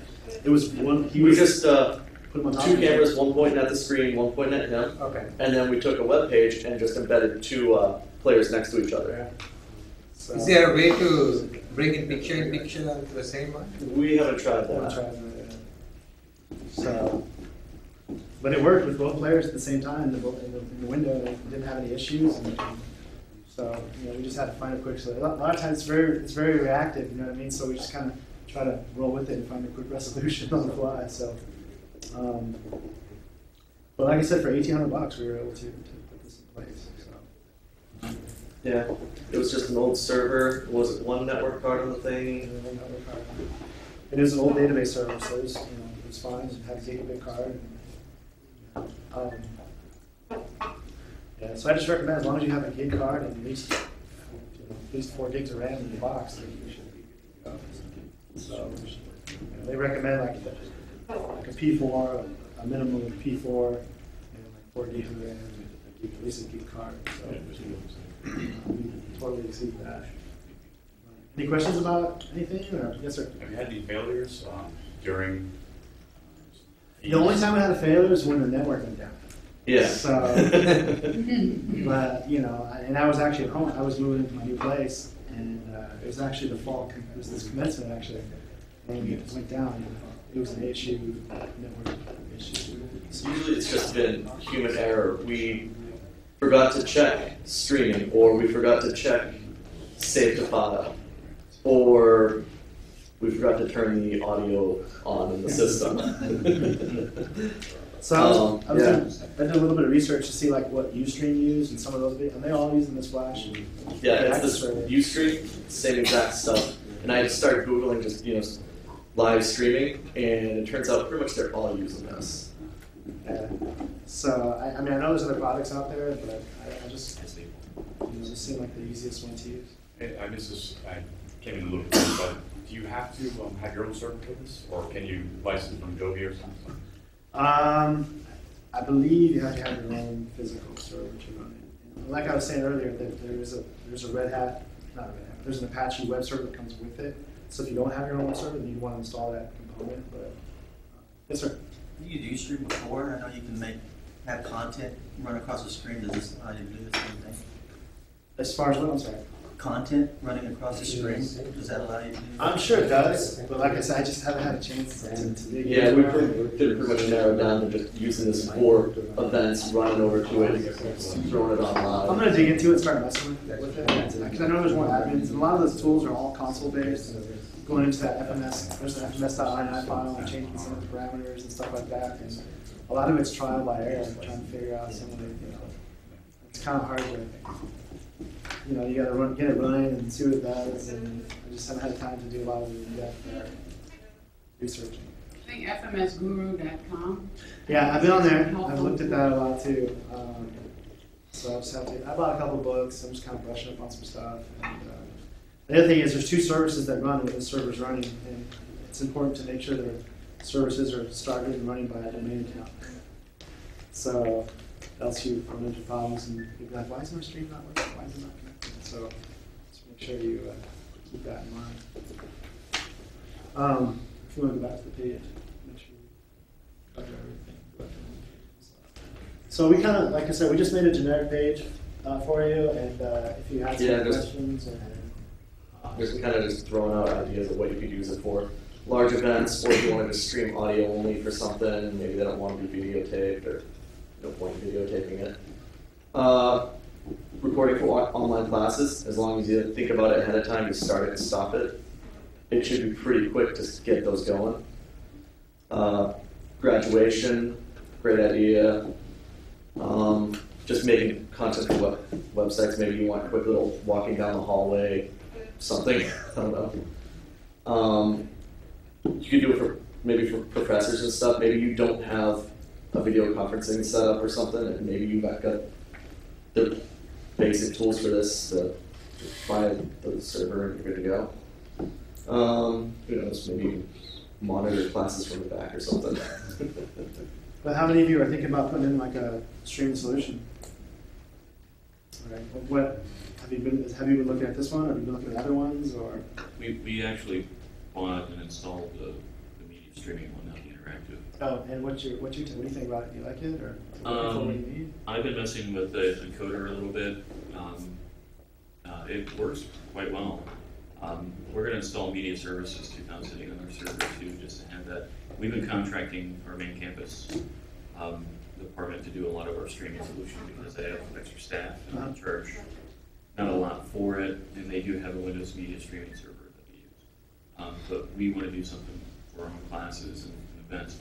Speaker 1: it was one.
Speaker 2: We just
Speaker 1: put him on top
Speaker 2: 2
Speaker 1: of each other.
Speaker 2: cameras, one pointing at the screen, one pointing at him,
Speaker 8: Okay.
Speaker 2: and then we took a web page and just embedded 2 players next to each other.
Speaker 1: Yeah. So,
Speaker 8: Is there a way to bring in picture-in-picture to the same one?
Speaker 2: We haven't tried
Speaker 1: I'm gonna
Speaker 2: that.
Speaker 1: try that. So, but it worked with both players at the same time in the window. And it didn't have any issues. And so we just had to find a quick solution. A lot of times it's very reactive. You know what I mean? So we just kind of try to roll with it and find a quick resolution on the fly. So, but like I said, for $1,800, we were able to put this in place. So.
Speaker 2: Yeah, it was just an old server. Was it one network card on the thing?
Speaker 1: It is an old database server, so it was fine. It had a gigabit card. Yeah, so I just recommend as long as you have a gig card and at least 4 gigs of RAM in your box, then you should be good to go. So they recommend like a P4, a minimum of P4, and like 4 gigs of RAM, and at least a gig card. So we totally exceed that. Any questions about anything? Or yes, sir.
Speaker 11: Have you had any failures during?
Speaker 1: The only time I had a failure is when the network went down.
Speaker 2: Yeah.
Speaker 1: So, but and I was actually at home. I was moving into my new place, and it was actually the fall. It was this commencement actually, and it went down. It was an issue, network issue.
Speaker 2: So usually it's just been human error. We forgot to check streaming, or we forgot to check save to file, or we forgot to turn the audio on in the system.
Speaker 1: So I did a little bit of research to see like what Ustream used and some of those, and they all using this Flash.
Speaker 2: Yeah, it's this Ustream, same exact stuff. And I just started Googling just live streaming, and it turns out pretty much they're all using this.
Speaker 1: Yeah. So I mean I know there's other products out there, but I just it just seemed like the easiest one to use.
Speaker 11: This is came in a little bit, but do you have to have your own server for this, or can you license from Adobe or something?
Speaker 1: I believe you have to have your own physical server to run it. And like I was saying earlier, that there's a Red Hat, not a Red Hat, there's an Apache web server that comes with it. So if you don't have your own server, then you want to install that component. But yes, sir.
Speaker 12: You stream before. I know you can have content run across the screen. Does this allow you to do the same thing?
Speaker 1: As far as what, I'm sorry?
Speaker 12: Content running across the screen. Does that allow you to do that?
Speaker 1: I'm sure it does, but like I said, I just haven't had a chance to dig
Speaker 2: Yeah,
Speaker 1: into
Speaker 2: we
Speaker 1: it.
Speaker 2: did pretty much narrow down to just using this for events, running over to it, throwing it online.
Speaker 1: I'm going to dig into it and start messing with it. Because I know there's more admins, and a lot of those tools are all console-based. Going into that FMS, there's an FMS.ini file and changing some of the parameters and stuff like that. And a lot of it's trial by error, trying to figure out some of the, it's kind of hard to, you got to get it running and see what it does. And I just haven't had time to do a lot of the in-depth researching.
Speaker 5: I think fmsguru.com.
Speaker 1: Yeah, I've been on there. I've looked at that a lot too. So I just have to. I bought a couple of books. I'm just kind of brushing up on some stuff. And, the other thing is, there's two services that run when the server's running, and it's important to make sure their services are started and running by a domain account. So else you run into problems, and people are like, "Why is my stream not working? Why is it not connected?" So just make sure you keep that in mind. If you want to go back to the page, make sure you cover everything. So we kind of, like I said, we just made a generic page for you, and if you have some questions,
Speaker 2: just kind of just throwing out ideas of what you could use it for. Large events, or if you want to just stream audio only for something, maybe they don't want to be videotaped, or no point in videotaping it. Recording for online classes, as long as you think about it ahead of time, you start it and stop it. It should be pretty quick to get those going. Graduation, great idea. Just making content for websites. Maybe you want a quick little walking down the hallway, something. I don't know. You could do it maybe for professors and stuff. Maybe you don't have a video conferencing setup or something, and maybe you back up the basic tools for this to buy the server and you're good to go. Who knows? Maybe monitor classes from the back or something.
Speaker 1: But how many of you are thinking about putting in like a streaming solution? All right. What have you been looking at this one, or have you been looking at other ones, or?
Speaker 13: We actually bought and installed the media streaming one, not the interactive.
Speaker 1: Oh, and what do you think about it? Do you like it, or what do you need?
Speaker 13: I've been messing with the encoder a little bit. It works quite well. We're going to install media services 2008 on our server too, just to have that. We've been contracting our main campus department to do a lot of our streaming solution because they have extra staff and charge not a lot for it, and they do have a Windows media streaming server that we use. But we want to do something for our own classes and events.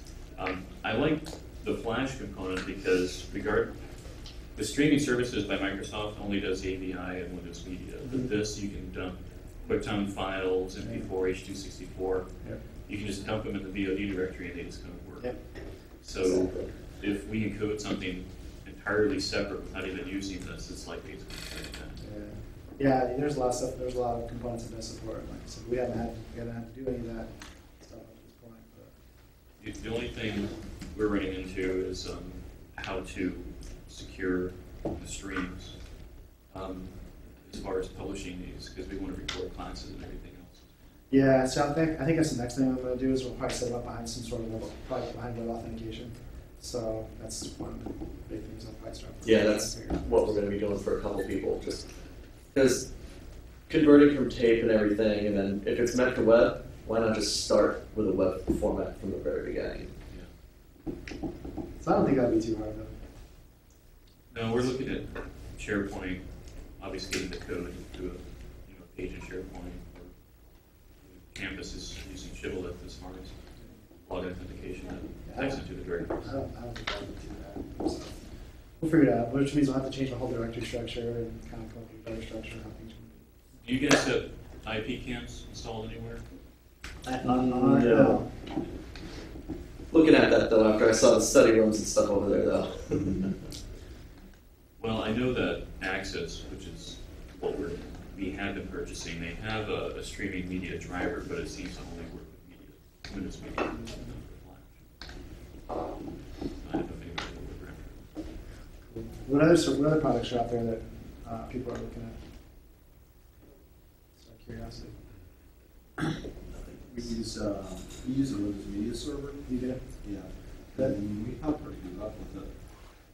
Speaker 13: I like the Flash component because the streaming services by Microsoft only does AVI and Windows Media. But this, you can dump QuickTime files, MP4, H.264.
Speaker 1: Yep.
Speaker 13: You can just dump them in the VOD directory and they just kind of work.
Speaker 1: Yep.
Speaker 13: So if we encode something entirely separate without even using this, it's like basically like that.
Speaker 1: Yeah, there's a lot of stuff. There's a lot of components that does support. Like I said, we haven't had to do any of that stuff at this point. But.
Speaker 13: The only thing we're running into is how to secure the streams as far as publishing these, because we want to record classes and everything else.
Speaker 1: Yeah, so I think that's the next thing I'm going to do is we'll probably set it up behind some sort of web authentication. So that's one of the big things I'll probably start.
Speaker 2: Yeah, that's what we're going to be doing for a couple people. Just because converting from tape and everything, and then if it's meant for web, why not just start with a web format from the very beginning?
Speaker 13: Yeah.
Speaker 1: So I don't think that'd be too hard though.
Speaker 13: No, we're looking at SharePoint, obviously getting the code to a page in SharePoint. Campus is using Shibboleth as far as log authentication that types into the directory.
Speaker 1: I don't think that would do that. So we'll figure it out, which means we'll have to change the whole directory structure and kind of come up with a better structure and how things will
Speaker 13: Do you guys have IP cams installed anywhere?
Speaker 1: be. No.
Speaker 2: Looking at that though, after I saw the study rooms and stuff over there though.
Speaker 13: Well, I know that Access, which is what we're we have been purchasing, they have a streaming media driver, but it seems to only work with media, Windows Media. Not for Flash. I don't know if anybody will remember.
Speaker 1: What other products are out there that people are looking at? Just out of curiosity.
Speaker 14: We use a Windows Media Server.
Speaker 1: You do?
Speaker 14: Yeah.
Speaker 1: That,
Speaker 14: And we have pretty good luck with it.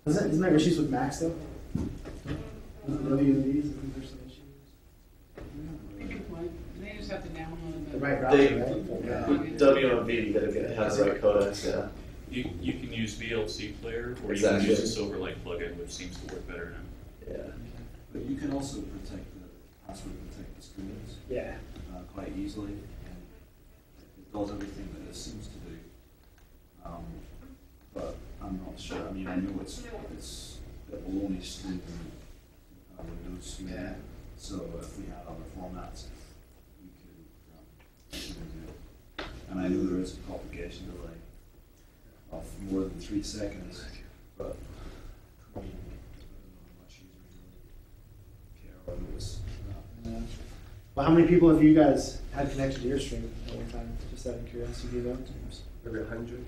Speaker 1: isn't there issues with Macs though? WMDs, isn't there some issues?
Speaker 5: They just have to download
Speaker 1: The right
Speaker 2: They,
Speaker 1: browser, right? Yeah.
Speaker 2: with WMV, you gotta have the right codecs, yeah.
Speaker 13: You can use VLC Player, or you
Speaker 2: Exactly.
Speaker 13: can use the Silverlight plugin, which seems to work better now.
Speaker 2: Yeah.
Speaker 14: But you can also password protect the streams
Speaker 1: Yeah.
Speaker 14: quite easily, and it does everything that it seems to do. But I'm not sure. I mean, I know it will only stream Windows Media.
Speaker 1: Yeah.
Speaker 14: So if we had other formats, we could do it. And I know there is a propagation delay of more than 3 seconds, but I mean, much users really care or notice that.
Speaker 1: Yeah. Well, how many people have you guys had connected to your stream at one time? Just out of curiosity, though.
Speaker 7: Maybe 100,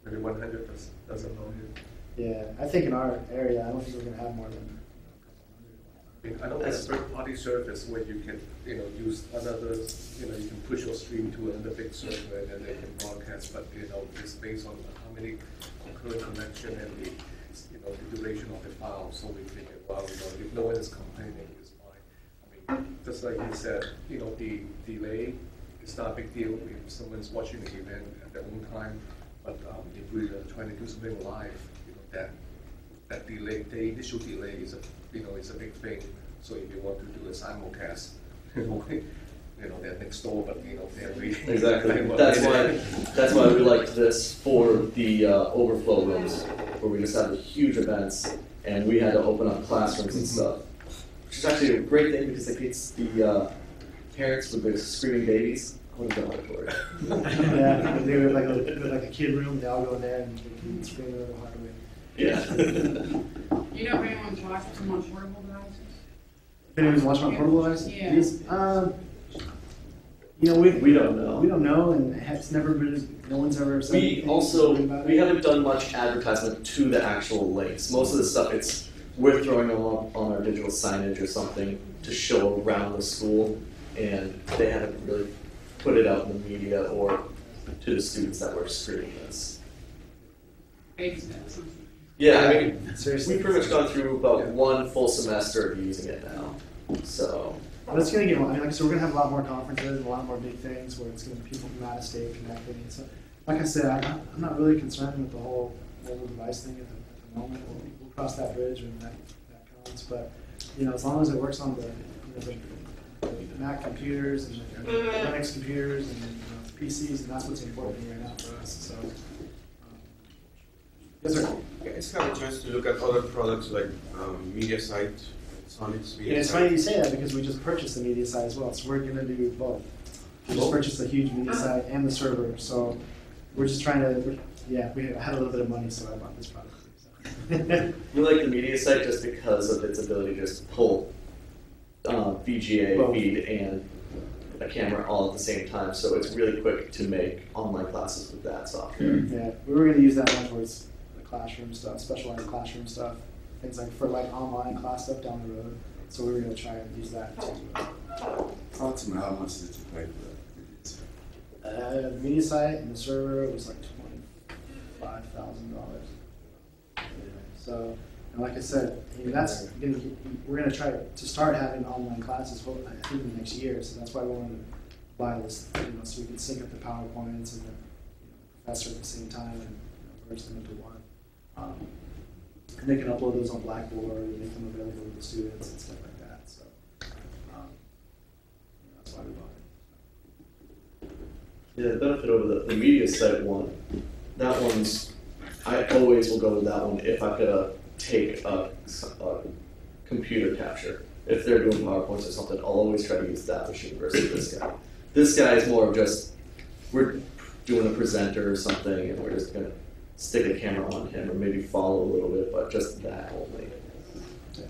Speaker 7: maybe 100 doesn't know here.
Speaker 1: Yeah, I think in our area, I don't think we're going to have more than
Speaker 7: I know there's a third-party service where you can, use another, you can push your stream to another big server and then they can broadcast, but, it's based on how many concurrent connection and the duration of the file. So we figured, well, if no one is complaining, it's fine. I mean, just like you said, the delay is not a big deal if someone's watching the event at their own time, but if we're trying to do something live, that delay, the initial delay is a big thing. So if you want to do a simulcast, they're next door, but they're reading.
Speaker 2: Exactly. That's why we liked this for the overflow rooms, where we just have huge events, and we had to open up classrooms and stuff, which is actually a great thing because it gets the parents with the screaming babies. Yeah,
Speaker 1: they were like a kid room. They all go in there and scream over the hardware.
Speaker 2: Yeah.
Speaker 5: You know if anyone's watching them on portable devices?
Speaker 1: If anyone's watching on portable devices?
Speaker 5: Yeah.
Speaker 2: We don't know.
Speaker 1: We don't know, and it's never been. No one's ever said anything about
Speaker 2: We
Speaker 1: it.
Speaker 2: haven't done much advertisement to the actual links. Most of the stuff we're throwing them up on our digital signage or something to show around the school, and they haven't really put it out in the media or to the students that were streaming this.
Speaker 5: Baby steps.
Speaker 2: Yeah, I mean,
Speaker 1: Seriously.
Speaker 2: we've pretty much gone through about one full semester of using it now. So.
Speaker 1: But it's going to get. I mean, like I said, we're going to have a lot more conferences, a lot more big things where it's going to be people from out of state connecting. And so, like I said, I'm not really concerned with the whole mobile device thing at the moment. We'll cross that bridge when that comes. But as long as it works on the Mac computers and Linux computers and PCs, and that's what's important right now for us. So. Yes, sir.
Speaker 10: I just have a chance to look at other products like MediaSite, Sonic's MediaSite.
Speaker 1: Yeah, it's funny you say that because we just purchased the media site as well, so we're going to do both. We just purchased a huge media site and the server, so we're just trying to. Yeah, we had a little bit of money, so I bought this product. So.
Speaker 2: We like the media site just because of its ability to just pull VGA feed and a camera all at the same time, so it's really quick to make online classes with that software.
Speaker 1: Yeah, we were going to use that one towards the classroom stuff, specialized classroom stuff, things like for online class stuff down the road. So we were going to try and use that too.
Speaker 14: Approximately how much did you pay for that?
Speaker 1: The media site and the server was like $25,000. So, and like I said, we're going to try to start having online classes. I think in the next year. So that's why we wanted to buy this, so we can sync up the PowerPoints and the professor at the same time and merge them into one. And they can upload those on Blackboard and make them available to the students and stuff like that. So that's why we bought it.
Speaker 2: Yeah, the benefit over the media site one, that one's, I always will go with that one if I could take a computer capture. If they're doing PowerPoints or something, I'll always try to use that machine versus this guy. This guy is more of just, we're doing a presenter or something and we're just going to stick a camera on him or maybe follow a little bit, but just that only.
Speaker 1: Yeah.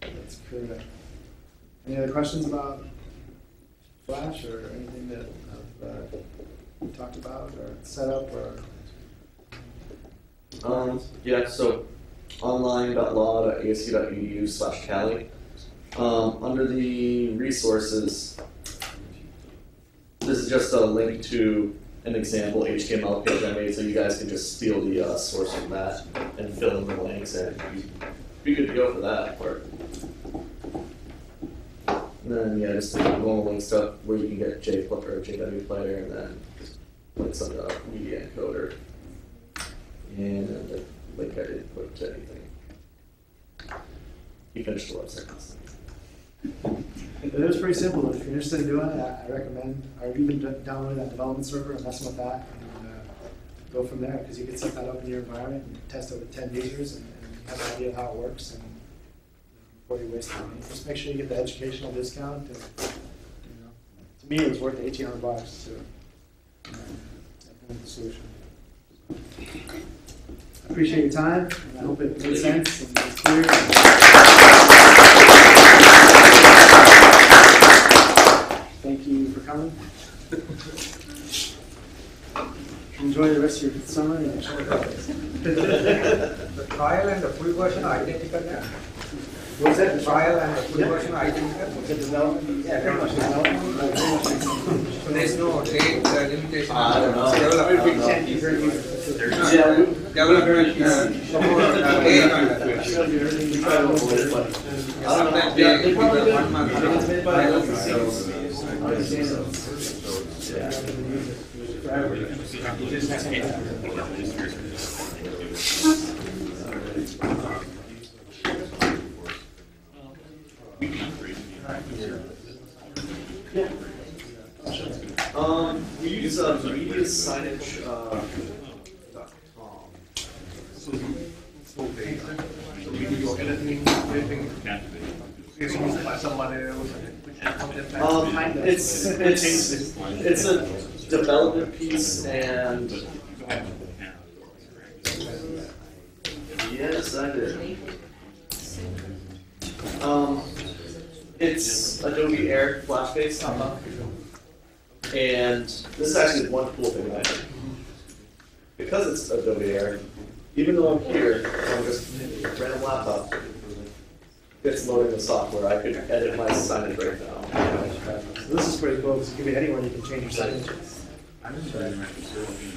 Speaker 1: That's correct. Any other questions about Flash or anything that we talked about or set up or?
Speaker 2: Yeah, so online.law.asu.edu/CALI. Under the resources, this is just a link to an example HTML page I made, so you guys can just steal the source from that and fill in the links, and be good to go for that part. And then, yeah, just the normal link stuff where you can get JW player, and then just links on the media encoder. And the link I didn't put to anything. You finished the website.
Speaker 1: It was pretty simple. If you're interested in doing it, I recommend, or even downloading that development server and messing with that, and go from there, because you can set that up in your environment and test it with 10 users and have an idea of how it works, and before you waste money. Just make sure you get the educational discount. And, to me, it was worth the $1,800 to implement the solution. I appreciate your time, and I hope it made sense and was clear. Thank you for coming. Enjoy the rest of your summer and show colors.
Speaker 8: The trial and the full version are identical now.
Speaker 1: What's that?
Speaker 8: The trial and the full version are identical.
Speaker 1: The development? Yeah, very much development.
Speaker 8: So there's no date limitation.
Speaker 2: I don't know.
Speaker 8: Development.
Speaker 2: We use mediasignage.com. It's a development piece, and yes, I did. It's Adobe Air Flash-based, and this is actually one cool thing about it. Because it's Adobe Air, even though I'm here on just a random laptop, it's loading the software. I could edit my signage right now.
Speaker 1: So this is pretty cool because it can be anywhere you can change your signage.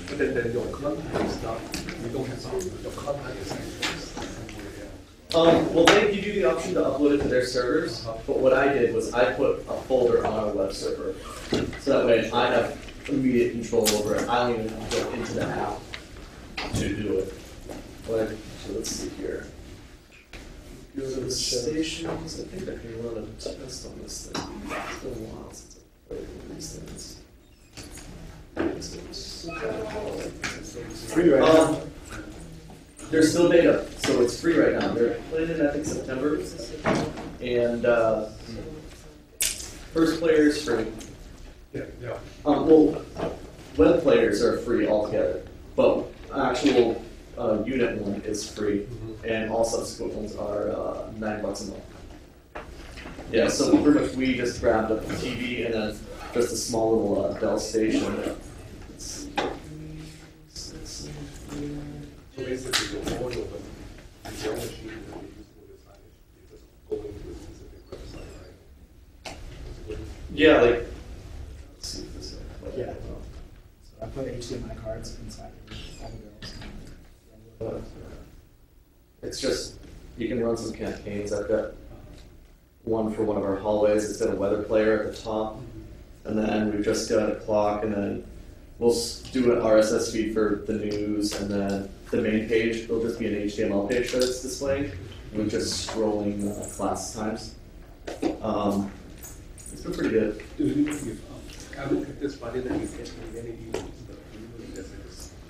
Speaker 7: But then your clubhouse stuff, you don't have your clubhouse.
Speaker 2: Well, they give you the option to upload it to their servers, but what I did was I put a folder on our web server. So that way I have immediate control over it. I don't even have to go into the app to do it. But, so let's see here. Go to the stations. I think I can run a test on this thing. It's been a while since I've played with these things.
Speaker 1: Free right now.
Speaker 2: There's still beta, so it's free right now. They're playing in, I think, September. And first player is free. Well, web players are free altogether, but actual unit one is free, and all subsequent ones are $9 a month. Yeah, so pretty much we just grabbed up the TV and then just a small little Dell station.
Speaker 7: So basically, your audio, but the only machine that you use for the signage, you just go into a specific website, right?
Speaker 2: Yeah, like, let's see if this is.
Speaker 1: Yeah. So I put HDMI cards inside all the girls.
Speaker 2: It's just, you can run some campaigns. I've got one for one of our hallways. It's got a weather player at the top. And then we've just got a clock, and then we'll do an RSS feed for the news, and then the main page will just be an HTML page that it's displaying with just scrolling class times. It's been pretty good.
Speaker 7: I look at this body that you get any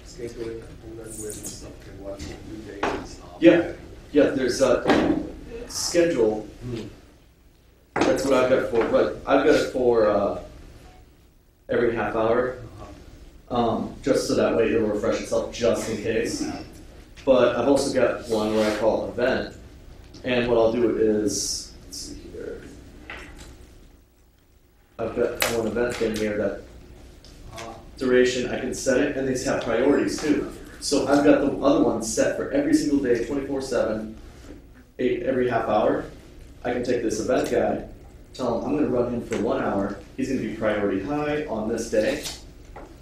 Speaker 7: scheduling component where stuff can watch new days.
Speaker 2: Yeah, there's a schedule. That's what I've got for, but I've got it for every half hour. Just so that way it'll refresh itself just in case. But I've also got one where I call event, and what I'll do is, let's see here, I've got one event thing here that duration, I can set it, and they have priorities too. So I've got the other one set for every single day, 24/7, every half hour. I can take this event guy, tell him I'm going to run him for 1 hour. He's going to be priority high on this day,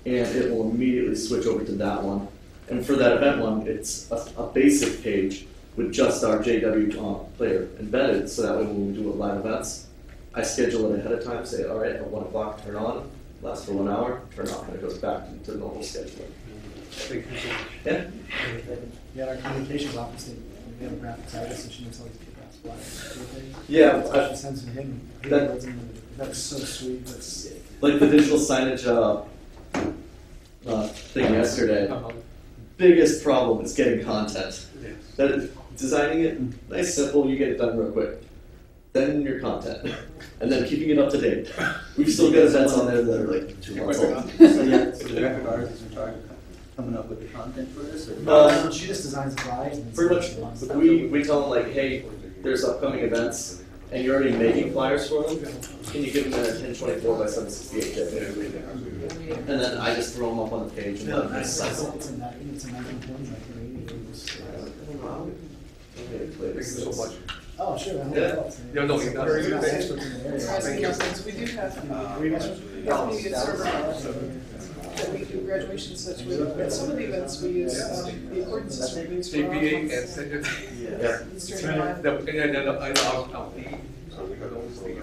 Speaker 2: and it will immediately switch over to that one. And for that event one, it's a basic page with just our JW player embedded, so that way when we do live events, I schedule it ahead of time, say, all right, at 1 o'clock, turn on, lasts for 1 hour, turn off, and it goes back to normal scheduling. Yeah.
Speaker 1: Yeah, our communications office, we have a graphics artist, and she makes all these kick-ass flyers.
Speaker 2: Yeah,
Speaker 1: She sends them him. That's so sweet. That's
Speaker 2: like the digital signage thing yesterday. Biggest problem is getting content. That is, designing it, nice, simple, you get it done real quick. Then your content, and then keeping it up to date. We've still got events on there that are like 2 months old.
Speaker 12: So yeah, so the graphic artists are trying coming up with the content for this? Or?
Speaker 1: She just designs the flyers.
Speaker 2: Pretty much, we tell them like, hey, there's upcoming events, and you're already making flyers for them. Can you give them a 1024 by 768? And then I just throw them up on the page and let them sign them.
Speaker 1: It's in 1920s,
Speaker 7: Thank you so much.
Speaker 1: Oh, sure.
Speaker 7: Yeah, no, you're not.
Speaker 5: We do have media server that we do graduation such with. At some of the events we use the accordion system we use for
Speaker 7: APA and send it.
Speaker 2: Yeah.
Speaker 5: It's turning live.
Speaker 7: And then I'll leave. So we can always leave.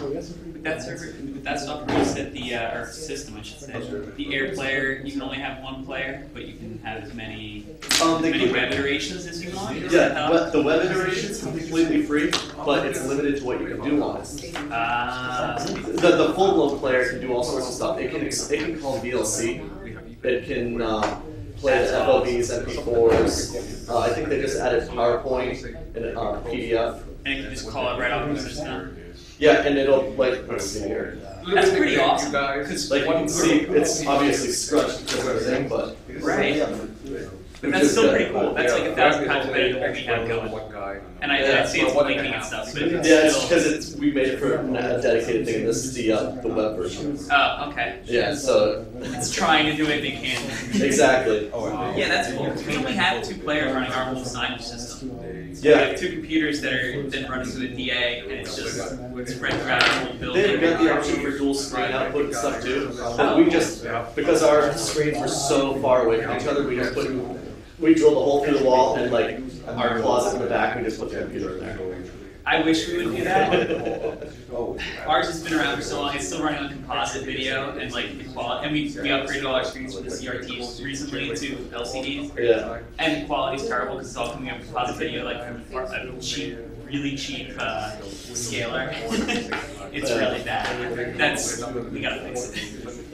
Speaker 6: With that server, with that software, you set the or system, I should say, the air player. You can only have one player, but you can have as many web iterations as you want.
Speaker 2: Yeah, but the web iteration is completely free, but it's limited to what you can do on it. The full blown player can do all sorts of stuff. It can call VLC. It can play FLVs, MP4s. I think they just added PowerPoint and PDF.
Speaker 6: And you can just call it right off the system.
Speaker 2: Yeah, and it'll like let's see here.
Speaker 6: That's pretty awesome.
Speaker 2: Because like you can see, it's obviously scrunched because of everything, but
Speaker 6: right. But that's still pretty cool. That's like 1,000 times better than what we have going. And I see it's blinking and stuff, but it's
Speaker 2: it's because we made it for a dedicated thing. This is the web version.
Speaker 6: Oh, okay.
Speaker 2: Yeah, so
Speaker 6: it's trying to do it, they can't.
Speaker 2: Exactly.
Speaker 6: Yeah, that's cool. We only have 2 players running our whole signage system.
Speaker 2: Yeah.
Speaker 6: We have 2 computers that are then running through the DA, and it's just spread throughout the whole building.
Speaker 2: They've got the option for dual screen output and stuff too. But we just, because our screens were so far away from each other, we just we drilled a hole through the wall, and like our closet in the back, we just put the computer in there.
Speaker 6: I wish we would do that. Ours has been around for so long. It's still running on composite video, and like the quality. And we upgraded all our screens from the CRTs recently to LCDs.
Speaker 2: Yeah.
Speaker 6: And the quality's terrible because it's all coming up composite video, like from a cheap, really cheap scaler. It's really bad. We gotta fix it.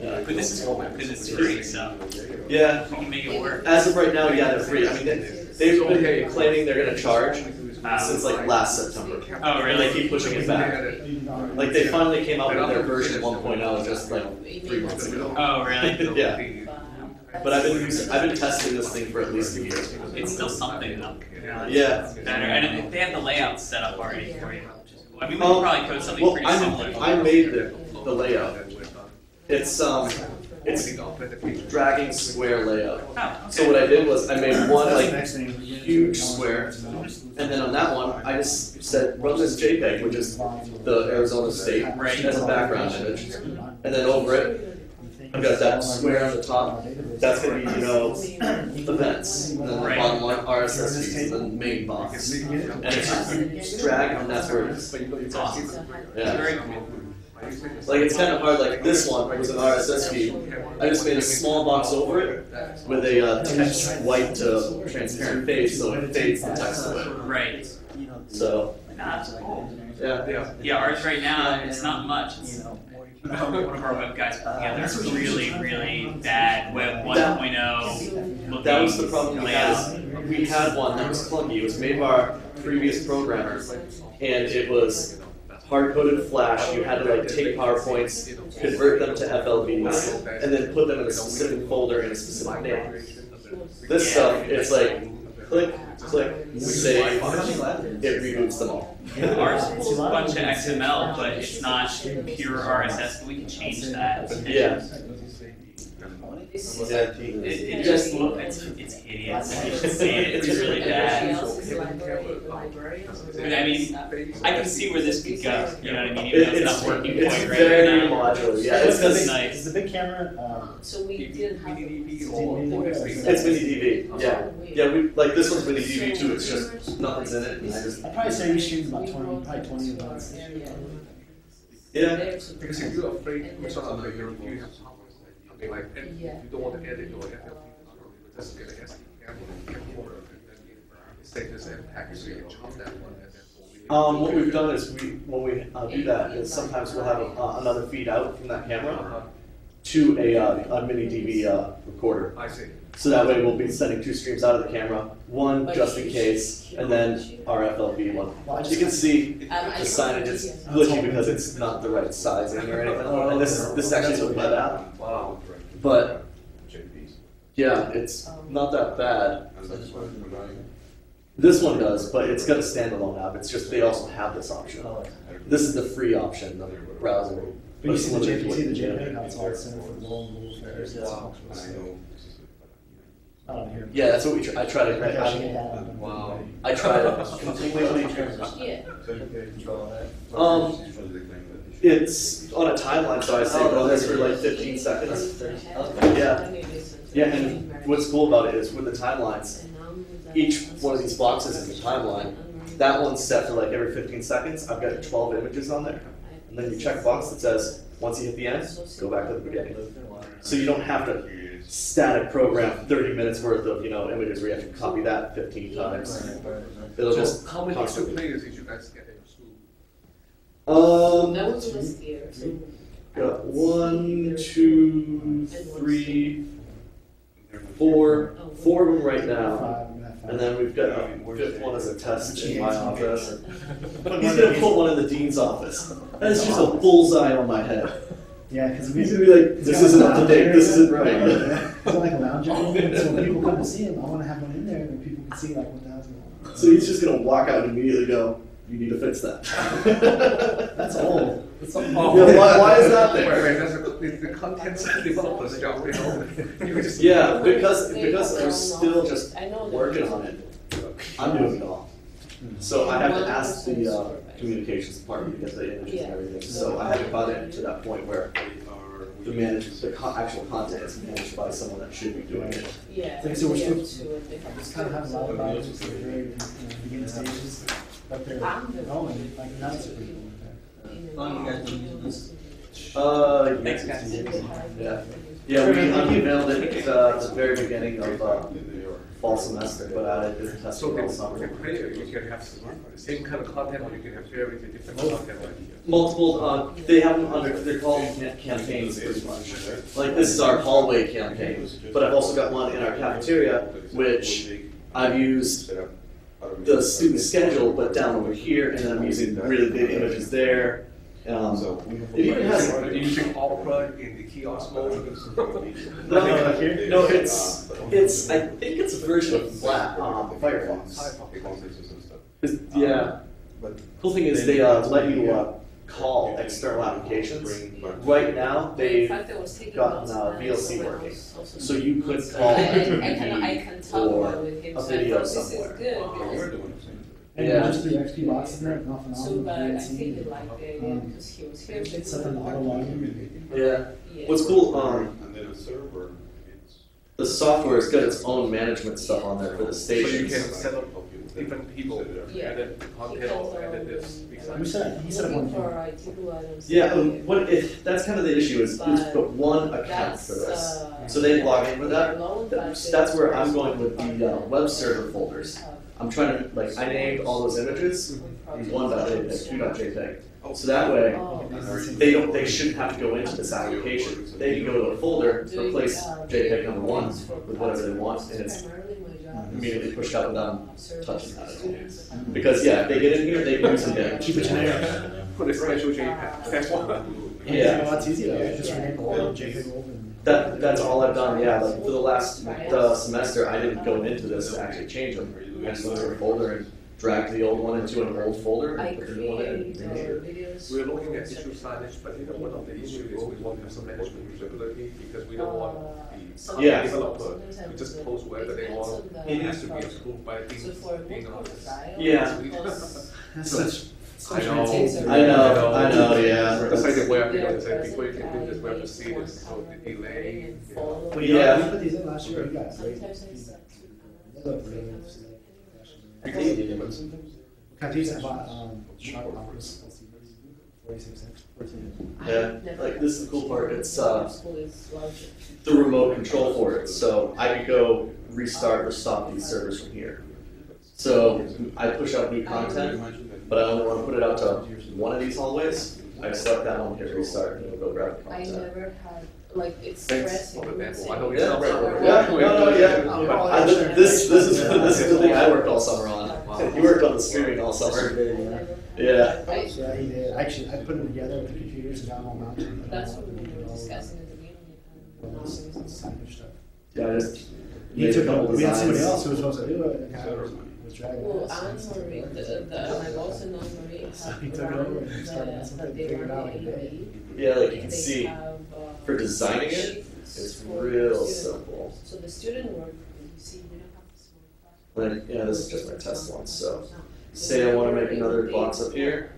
Speaker 6: But this is cool because it's free, so
Speaker 2: yeah,
Speaker 6: we can make it work.
Speaker 2: As of right now, yeah, they're free. I mean, they've been claiming they're going to charge since like last September.
Speaker 6: Oh, really?
Speaker 2: And they keep pushing it back. Like they finally came out with their version 1.0 just like 3 months ago.
Speaker 6: Oh, really?
Speaker 2: Yeah. But I've been testing this thing for at least a year.
Speaker 6: It's still something though.
Speaker 2: Yeah.
Speaker 6: Better, and they have the layout set up already for you. I mean, we could probably code something pretty similar.
Speaker 2: I made the layout. It's dragging square layout.
Speaker 6: Oh, okay.
Speaker 2: So what I did was I made one like huge square, and then on that one I just said run this JPEG, which is the Arizona State, as a background image, and then over it I've got that square on the top. That's going to be events, and then the bottom line RSS feeds, and then main box, and it's just drag, and that's where it is.
Speaker 6: It's awesome.
Speaker 2: Yeah.
Speaker 6: Very cool.
Speaker 2: Like it's kind of hard. Like this one was an RSS feed. I just made a small box over it with a text white to transparent fade, so it fades the text away.
Speaker 6: Right.
Speaker 2: So.
Speaker 6: That's cool.
Speaker 2: Yeah.
Speaker 6: Yeah. Ours right now it's not much. It's one of our web guys put together a really, really bad web 1.0.
Speaker 2: That was the problem we had. We had one that was clunky. It was made by our previous programmers, and it was hard-coded Flash. You had to like take PowerPoints, convert them to FLVs, and then put them in a specific folder in a specific name. This stuff, it's like click, save, it reboots them all.
Speaker 6: Yeah, ours pulls a bunch of XML, but it's not pure RSS, but we can change that.
Speaker 2: Yeah.
Speaker 6: It just looks, it's hideous. You should see it, it's really bad. But I mean, I can see where this could go, you know what I mean? Even though it's not working
Speaker 2: It's
Speaker 6: quite right
Speaker 2: very
Speaker 6: now.
Speaker 2: modular, yeah. It's
Speaker 1: It's
Speaker 2: nice.
Speaker 1: the big camera.
Speaker 5: So we did have.
Speaker 2: It's mini DV, yeah. Yeah, we like this one's mini DV too. It's just nothing's in it. And I just
Speaker 1: I'd probably say we stream about 20 events.
Speaker 2: yeah.
Speaker 7: Because if you're afraid, you sort of like you have something like you don't want to edit your FFP, just get an SD camcorder and then save this and package it and chop that one.
Speaker 2: What we've done is when we do that is sometimes we'll have another feed out from that camera to a mini DV recorder.
Speaker 7: I see.
Speaker 2: So that way we'll be sending 2 streams out of the camera, one just in case, and then our FLV one. You can see the signage is glitchy because it's not the right sizing or anything. And this actually is a web app.
Speaker 7: Wow.
Speaker 2: But yeah, it's not that bad. This one does, but it's got a standalone app. It's just they also have this option. This is the free option, the browser.
Speaker 1: But you see the JPEG, how it's all centered for the world rules.
Speaker 2: Yeah, that's what I try to.
Speaker 7: Wow.
Speaker 2: I try to completely. It's on a timeline, so I say run this for like 15 seconds. Yeah. Yeah, and what's cool about it is with the timelines, each one of these boxes is a timeline. That one's set for like every 15 seconds. I've got 12 images on there. And then you check a box that says, once you hit the end, go back to the beginning. So you don't have to static program 30 minutes worth of images where you have to copy that 15 times. It'll just
Speaker 7: how many extra players did you guys get in school?
Speaker 2: Got 1, 2, 3, 4 of them right now. And then we've got a 5th one as a test in my office. He's going to put one in the dean's office. That's just a bullseye on my head.
Speaker 1: Yeah, because
Speaker 2: he's going to be like, this isn't up to date, this isn't right.
Speaker 1: It's like a lounge area, so when people come to see him, I want to have one in there and people can see like what the hell's going on.
Speaker 2: So he's just going to walk out and immediately go, you need to fix that.
Speaker 1: That's old. That's old.
Speaker 2: Yeah, why is that there?
Speaker 7: Wait, that's the content developer's job,
Speaker 2: Yeah, because they're still just working on it. I'm doing it all. So I have to ask the communications department to get the images and everything. So I haven't got it to that point where the actual content is managed by someone that should be doing it.
Speaker 1: Yeah. So we're still kind of have a lot of projects at the very beginning stages, but they're going like now it's pretty
Speaker 2: Yeah. Yeah, we unveiled it at the very beginning of fall semester, but I didn't test it all summer.
Speaker 7: You can have the same kind of content, or you can have very different content.
Speaker 2: Multiple, they have them under, they're called campaigns pretty much. Like this is our hallway campaign, but I've also got one in our cafeteria, which I've used the student schedule, but down over here, and then I'm using really big images there. It even has.
Speaker 7: Are you using Opera in the kiosk mode?
Speaker 2: No, it's. I think it's a version of Firefox. Yeah. Cool thing is they let you call external applications. Right now they've gotten VLC working, so you could call or a video somewhere.
Speaker 1: And just the XP box in there, nothing on it's something auto logging.
Speaker 2: Yeah. What's cool? And then a server. The software has got its own management stuff on there for the stations.
Speaker 7: So you can set up different people, edit content, or edit this.
Speaker 1: He set up one.
Speaker 2: Yeah. That's kind of the issue is put one account for this. So they log in with that. That's where I'm going with the web server folders. I'm trying to, I named all those images, 1.jpg, 2.jpg. So that way, they shouldn't have to go into this application. They can go to a folder, replace JPEG number 1 with whatever they want, and it's immediately pushed out without touching that. Because, if they get in here, they can use it again. Keep it generic.
Speaker 7: Put a special JPEG.
Speaker 2: Yeah.
Speaker 1: Well, it's easy though. Just rename the old JPEG old and.
Speaker 2: That's all I've done. Yeah, like for the last semester, I didn't go into this to actually change them. I just went to a folder and dragged the old one into an old folder and put the new one in.
Speaker 7: We're looking at issue signage, but one of the issues is we want to have some management usability because we don't want the developer to just post wherever they want. It has to be approved by being on office.
Speaker 2: Yeah.
Speaker 1: That's such.
Speaker 2: I know, yeah.
Speaker 7: That's like the web, before you can do this, we have to see this, so the delay.
Speaker 1: Well, yeah, we put these in last year. You got great feedback. They look really interesting. These I bought Sharp Office. 46 inch. 14.
Speaker 2: Yeah, like this is the cool part. It's the remote control for it, so I could go restart or stop these servers from here. So I push out new content, but I only want to put it out to one of these hallways. I select that one, hit restart, and it'll go grab the content.
Speaker 5: I never had, like, it's stressing.
Speaker 2: This is the thing I worked all summer on. You worked on the streaming all summer. Yeah.
Speaker 1: Yeah, he did. Actually, I put them together with the computers and got them all mounted.
Speaker 5: That's what we were discussing at the beginning.
Speaker 2: Yeah, I just
Speaker 1: we had somebody else who was supposed to do it, and kind of was dragging
Speaker 5: Well,
Speaker 1: us.
Speaker 5: and Marie, my boss and Marie
Speaker 1: So he took it over and started something, figured it out like a day.
Speaker 2: Yeah, like you can see, for designing it, it's real simple.
Speaker 5: So the student work, you see, we don't have to.
Speaker 2: Like, yeah, this is just my test one, so. Say I want to make another box up here.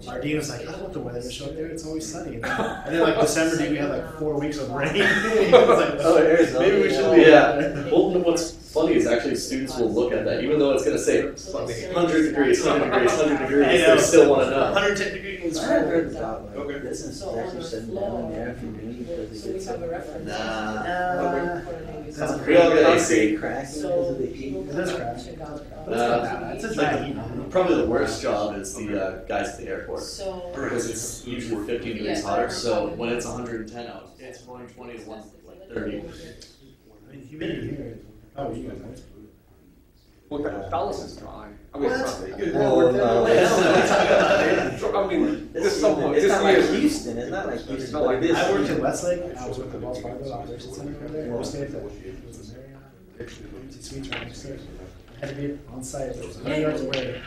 Speaker 1: Our dean was like, I don't want the weather to show up there, it's always sunny. And then like December, dude, we had like 4 weeks of rain. He was like,
Speaker 2: oh, maybe we should be. Yeah. Well, what's funny is actually students will look at that, even though it's going to say 100 degrees, 100 degrees, 100 degrees, they still want to know.
Speaker 1: 110 degrees.
Speaker 15: I heard about like business actually shutting down in the afternoon because it gets
Speaker 2: We all get AC.
Speaker 15: cracking because of the heat.
Speaker 1: It does crack.
Speaker 2: It's a dry heat. Probably the worst job is the guys at the airport. Because it's usually 15 degrees hotter, so when it's 110 out, it's 120 to 130.
Speaker 1: I mean, humidity here. Oh, you guys know.
Speaker 7: Well, Dallas is dry. I mean, it's not good. I mean,
Speaker 15: It's not like Houston. It's not like Houston.
Speaker 7: It's not like this.
Speaker 1: I worked in Westlake, and I was with the Wells Fargo Operations Center over there. We stayed at the Marriott Suites right next to it. I had to be on site. It was 100 yards away.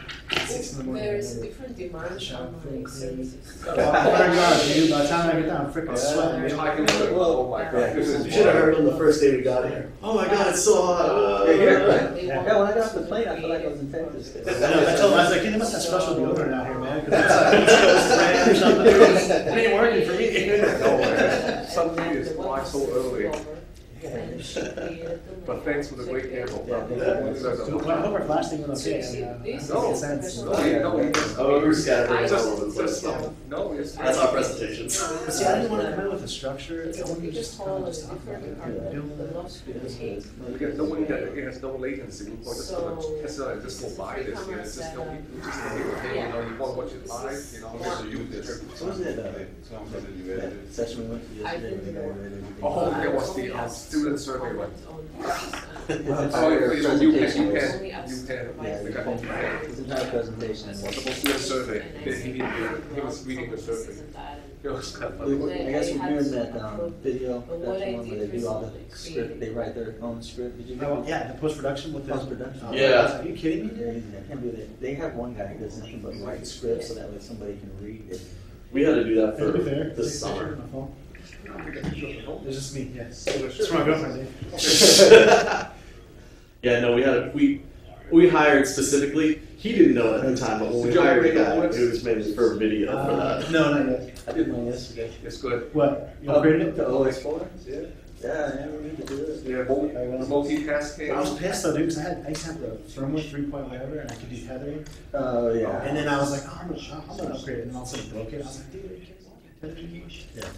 Speaker 1: 6 in the morning.
Speaker 5: There's different demands on my services.
Speaker 1: Oh my God, dude! By the time I get down, I'm freaking sweating.
Speaker 7: Oh my God!
Speaker 2: You should have heard on the first day we got here. Oh my God, it's so hot.
Speaker 15: Yeah, when I got off the plane, I felt like I was in Texas.
Speaker 1: I know. I told him, I was like, hey, they must have special deodorant out here, man. Because it's East Coast brand or something. It ain't working for me.
Speaker 7: Some days fly so early. But thanks for the great camera.
Speaker 1: Well, I hope our flash thing went okay.
Speaker 7: No,
Speaker 1: sense.
Speaker 2: Oh, we're scattered all over the place. That's our presentations.
Speaker 1: But see, I didn't want to come in with a structure. I wanted to
Speaker 5: Just
Speaker 1: just
Speaker 5: follow
Speaker 1: kind
Speaker 5: a
Speaker 1: of just talk about
Speaker 5: different
Speaker 1: it.
Speaker 5: department, the law school team.
Speaker 7: Because nobody that it has no latency. People just go by this. You know, it's just don't you know, you want to watch it live. You know, just use this.
Speaker 15: What was it? That session we went to yesterday.
Speaker 7: Oh, there was the student survey one.
Speaker 15: Oh,
Speaker 7: you can.
Speaker 15: His entire presentation.
Speaker 7: Student survey. He was reading the survey. It was kind of
Speaker 15: I guess we're doing that video, that one where they do all the script, they write their own script. Did you
Speaker 1: Oh, yeah, the post-production with the...
Speaker 15: Post-production.
Speaker 2: Yeah.
Speaker 1: Are you kidding me?
Speaker 15: I can't believe it. They have one guy who does nothing but write scripts so that way somebody can read it.
Speaker 2: We had to do that
Speaker 1: To be
Speaker 2: for
Speaker 1: fair,
Speaker 2: this summer.
Speaker 1: It's just me, yes. It's my girlfriend, Dave.
Speaker 2: Yeah, no, we hired specifically. He didn't know it at the time, but when we hired a guy, it was mainly for a video for that.
Speaker 1: No, not yet.
Speaker 15: I did mine yesterday.
Speaker 7: It's good.
Speaker 1: What? You upgraded it?
Speaker 15: The OS4? Yeah. Yeah, I never need to do it.
Speaker 7: Yeah, multitasking.
Speaker 1: I was pissed though, dude, because I used to have the firmware 3 point whatever, and I could do tethering.
Speaker 15: Oh, yeah.
Speaker 1: And then I was like, oh, I'm gonna upgrade it, and then all of a sudden it broke it. I was like, dude, are you kidding me?
Speaker 15: Yeah.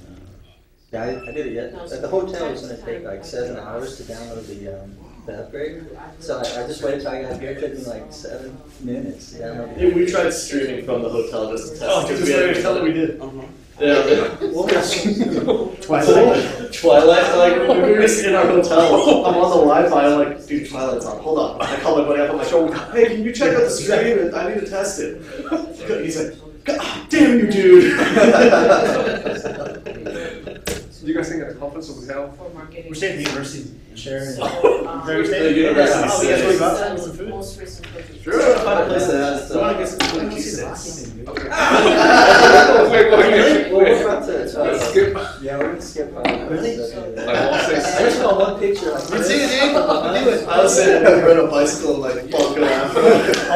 Speaker 15: Yeah, I did it yet. At the hotel, it was going to take like 7 hours to download the upgrade. So I just waited till I got here. It took me like 7 minutes to download it.
Speaker 2: Yeah, we tried streaming from the hotel just to test.
Speaker 1: Oh, just to tell them we did.
Speaker 2: Yeah.
Speaker 1: Twilight.
Speaker 2: Like, when we were just in our hotel, I'm on the Wi-Fi, I'm like, dude, Twilight's on, hold on. I call my buddy up, I'm like, oh, hey, can you check out the stream? I need to test it. He's like,
Speaker 1: God damn you, dude!
Speaker 7: You guys staying at the conference hotel?
Speaker 1: We're staying at the university. Sharon.
Speaker 2: The
Speaker 1: Thursday.
Speaker 2: university.
Speaker 1: Oh, you guys want to go outside and get some food?
Speaker 5: Most recent project.
Speaker 2: Sure. Find a place that has
Speaker 1: I want to get some food.
Speaker 2: like
Speaker 1: I see the
Speaker 2: Q6.
Speaker 1: hockey thing, dude.
Speaker 7: Okay.
Speaker 15: Well, we're about to,
Speaker 7: Skip.
Speaker 15: yeah, we're gonna skip.
Speaker 1: Really?
Speaker 7: Like all six.
Speaker 15: I just saw one picture. Like,
Speaker 1: Let's see it, Dave. Do it.
Speaker 2: I was saying I rode a bicycle and like fucking around.
Speaker 1: I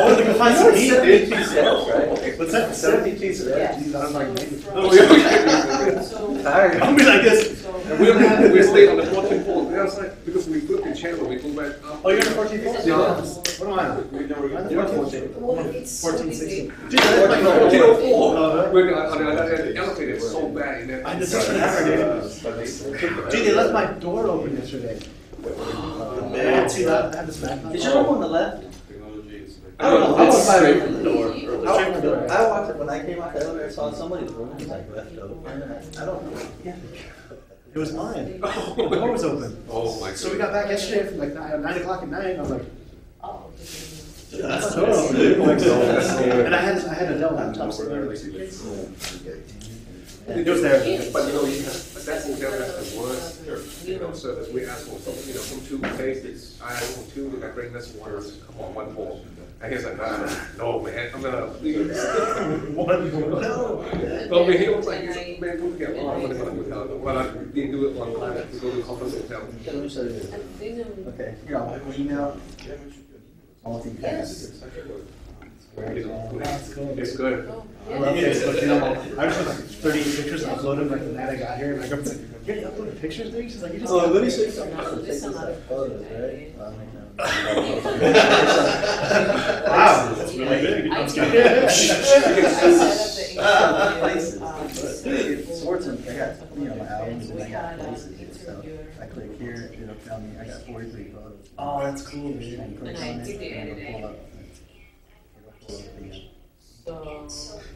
Speaker 1: wanted to go find some meat, dude.
Speaker 15: 72 cents, right?
Speaker 1: What's that?
Speaker 15: 72 cents.
Speaker 5: Yeah.
Speaker 1: Jeez, I'm like,
Speaker 15: Tired.
Speaker 1: I'm be like this.
Speaker 7: We stayed on the 14th floor. We outside because we flipped the channel. We go back up.
Speaker 1: Oh, you're on the 14th floor?
Speaker 7: Yeah.
Speaker 1: What am I on? I'm the 14th.
Speaker 5: Well, it's
Speaker 1: 14,
Speaker 5: so
Speaker 1: 16.
Speaker 5: big.
Speaker 1: Dude, that's like
Speaker 7: 1404. We're on the elevator. It's so bad. And then
Speaker 1: I just dude, they left my door open yesterday. Man, too loud. I had this Mac.
Speaker 15: Is your room on the left?
Speaker 2: I don't know.
Speaker 15: I
Speaker 2: It's
Speaker 15: walked by
Speaker 2: straight
Speaker 15: it.
Speaker 2: from the door.
Speaker 15: I walked it when I came out the elevator. Saw somebody's room was like left open. I don't know. Yeah.
Speaker 1: It was mine. The door was open.
Speaker 7: Oh my god.
Speaker 1: So we got back yesterday from like 9 o'clock at night, and I was like,
Speaker 5: Oh,
Speaker 2: That's
Speaker 1: "That's door open, dude."
Speaker 7: That's scary.
Speaker 1: And I had a Dell laptop sitting there. It was there.
Speaker 7: But you know, that hotel has the worst, you know, service. We asked for some, you know, from two places. I asked for two, they bring us one. Come on, one more. And he's like, no, man, I'm gonna leave.
Speaker 1: One more.
Speaker 7: No. Well, he was like, man, we'll get along. I'm gonna go to the hotel. Well, I didn't do it one time. We go to the conference hotel.
Speaker 15: Let me show you.
Speaker 5: I think I'm.
Speaker 15: Okay, here, I'll email. All the
Speaker 5: Yes.
Speaker 7: It's good.
Speaker 5: Oh,
Speaker 1: I love
Speaker 5: yeah.
Speaker 1: Facebook. You know, I just took 30 pictures and uploaded them like the night I got here. And I go, "You already uploaded pictures, dude?" She's like, "You just."
Speaker 15: Oh, let me
Speaker 1: uploaded
Speaker 15: show you
Speaker 1: pictures."
Speaker 15: something. I'll take this like photos, right?
Speaker 1: Wow, that's really big. I'm just kidding.
Speaker 15: It sorts them. I got, you know, my albums and I got places and stuff. I click here, it'll tell me I got 43 photos.
Speaker 1: Oh, that's cool, dude.
Speaker 15: And click on it, and it'll pull up.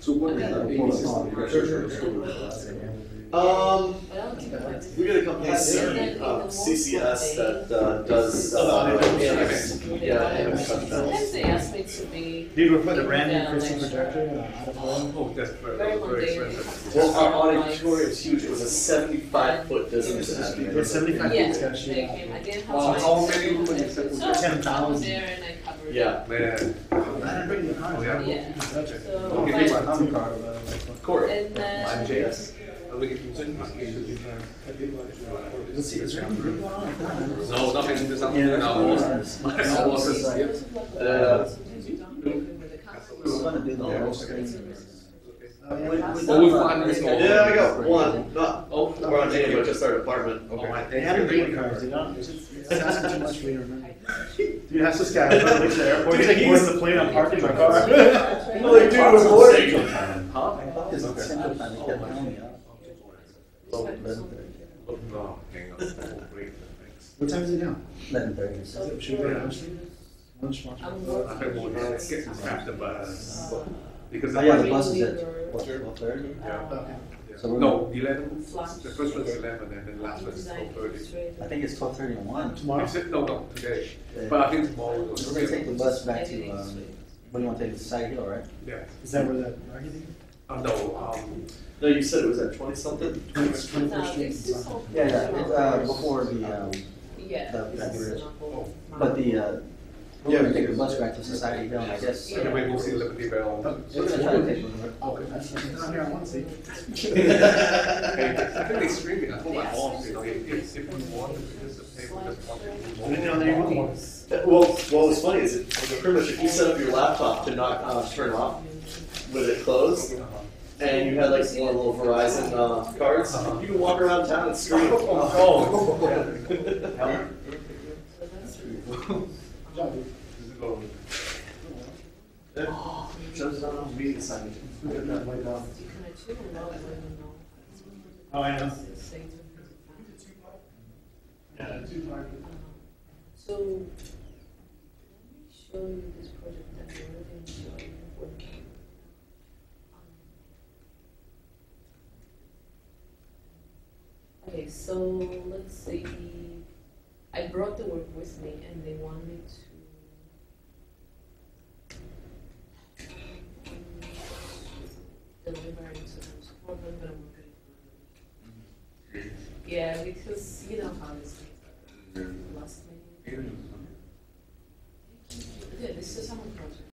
Speaker 7: So what is the AV system?
Speaker 2: We got a company, CCS, that does
Speaker 5: Sometimes they ask me to be.
Speaker 1: Dude, we're putting a brand new crystal projector in an auditorium.
Speaker 7: Oh, that's very expensive.
Speaker 2: Well, our auditorium is huge. It was a 75-foot business.
Speaker 1: It's 75 feet. It's got a sheet
Speaker 5: They
Speaker 1: out.
Speaker 5: came. I didn't have
Speaker 7: Wow,
Speaker 5: my.
Speaker 7: how many women you said
Speaker 5: So I was
Speaker 1: 10,000.
Speaker 5: there and I covered.
Speaker 2: Yeah.
Speaker 7: Man.
Speaker 1: I didn't bring the car.
Speaker 7: Yeah.
Speaker 5: Yeah.
Speaker 1: Touch it.
Speaker 5: So,
Speaker 7: Okay,
Speaker 5: but-
Speaker 7: here's my
Speaker 1: I'm car about it.
Speaker 2: Court.
Speaker 5: and then.
Speaker 2: I'm JS.
Speaker 1: Let's see, is there anything good going on?
Speaker 7: No, nothing. There's nothing.
Speaker 15: Yeah,
Speaker 7: No.
Speaker 15: that's
Speaker 7: My
Speaker 15: what
Speaker 7: boss is
Speaker 15: like. We're gonna do the whole screen.
Speaker 7: Well, we find this all.
Speaker 2: Yeah, I got one. Not, we're on dating, but just our apartment.
Speaker 1: They haven't green cards, you know? It's asking too much for you to remember. Dude, that's this guy. I'm going to the airport. He's like, boarding the plane, I'm parking my car. I'm like, dude, we're boarding.
Speaker 15: Huh? Because it's central time, they kept telling me.
Speaker 7: Oh, hang on.
Speaker 1: What time is it now?
Speaker 15: 11:30.
Speaker 1: Should we go to lunch? Lunch, lunch.
Speaker 7: I think we'll get half the bus. Because
Speaker 15: Oh yeah, the bus is at what, 12:30?
Speaker 7: Yeah.
Speaker 15: So we're
Speaker 7: No, 11. The first one's 11 and then the last one's 12:30.
Speaker 15: I think it's 12:31.
Speaker 1: Tomorrow?
Speaker 7: No, today. But I think tomorrow we'll
Speaker 15: We're gonna take the bus back to, what do you want to take it to Side Hill, right?
Speaker 7: Yeah.
Speaker 1: Is that where that market is?
Speaker 7: No,
Speaker 2: No, you said it was at 20-something?
Speaker 1: 21st Street.
Speaker 15: Yeah, yeah, it's before the,
Speaker 5: Yeah.
Speaker 15: that bridge. But the, we're gonna take the bus back to Society Hill, and I guess.
Speaker 7: and then maybe we'll see Liberty Bell.
Speaker 15: We're gonna try to take one.
Speaker 1: Okay, that's not here, I want to see.
Speaker 7: I think they stream it. I told my boss, you know, if you want to participate, we just want
Speaker 1: Put it down there, you want.
Speaker 2: Well, what was funny is it, pretty much if you set up your laptop to not turn off with it closed, and you had like one of the little Verizon cards, you can walk around town and stream. Shows it on meeting assignment.
Speaker 1: Oh, I know.
Speaker 5: So, let me show you this project that we're really enjoying working. Okay, so let's see. I brought the work with me and they want me to.
Speaker 16: delivering to them, support them, but I'm working on it. Yeah, because you know how this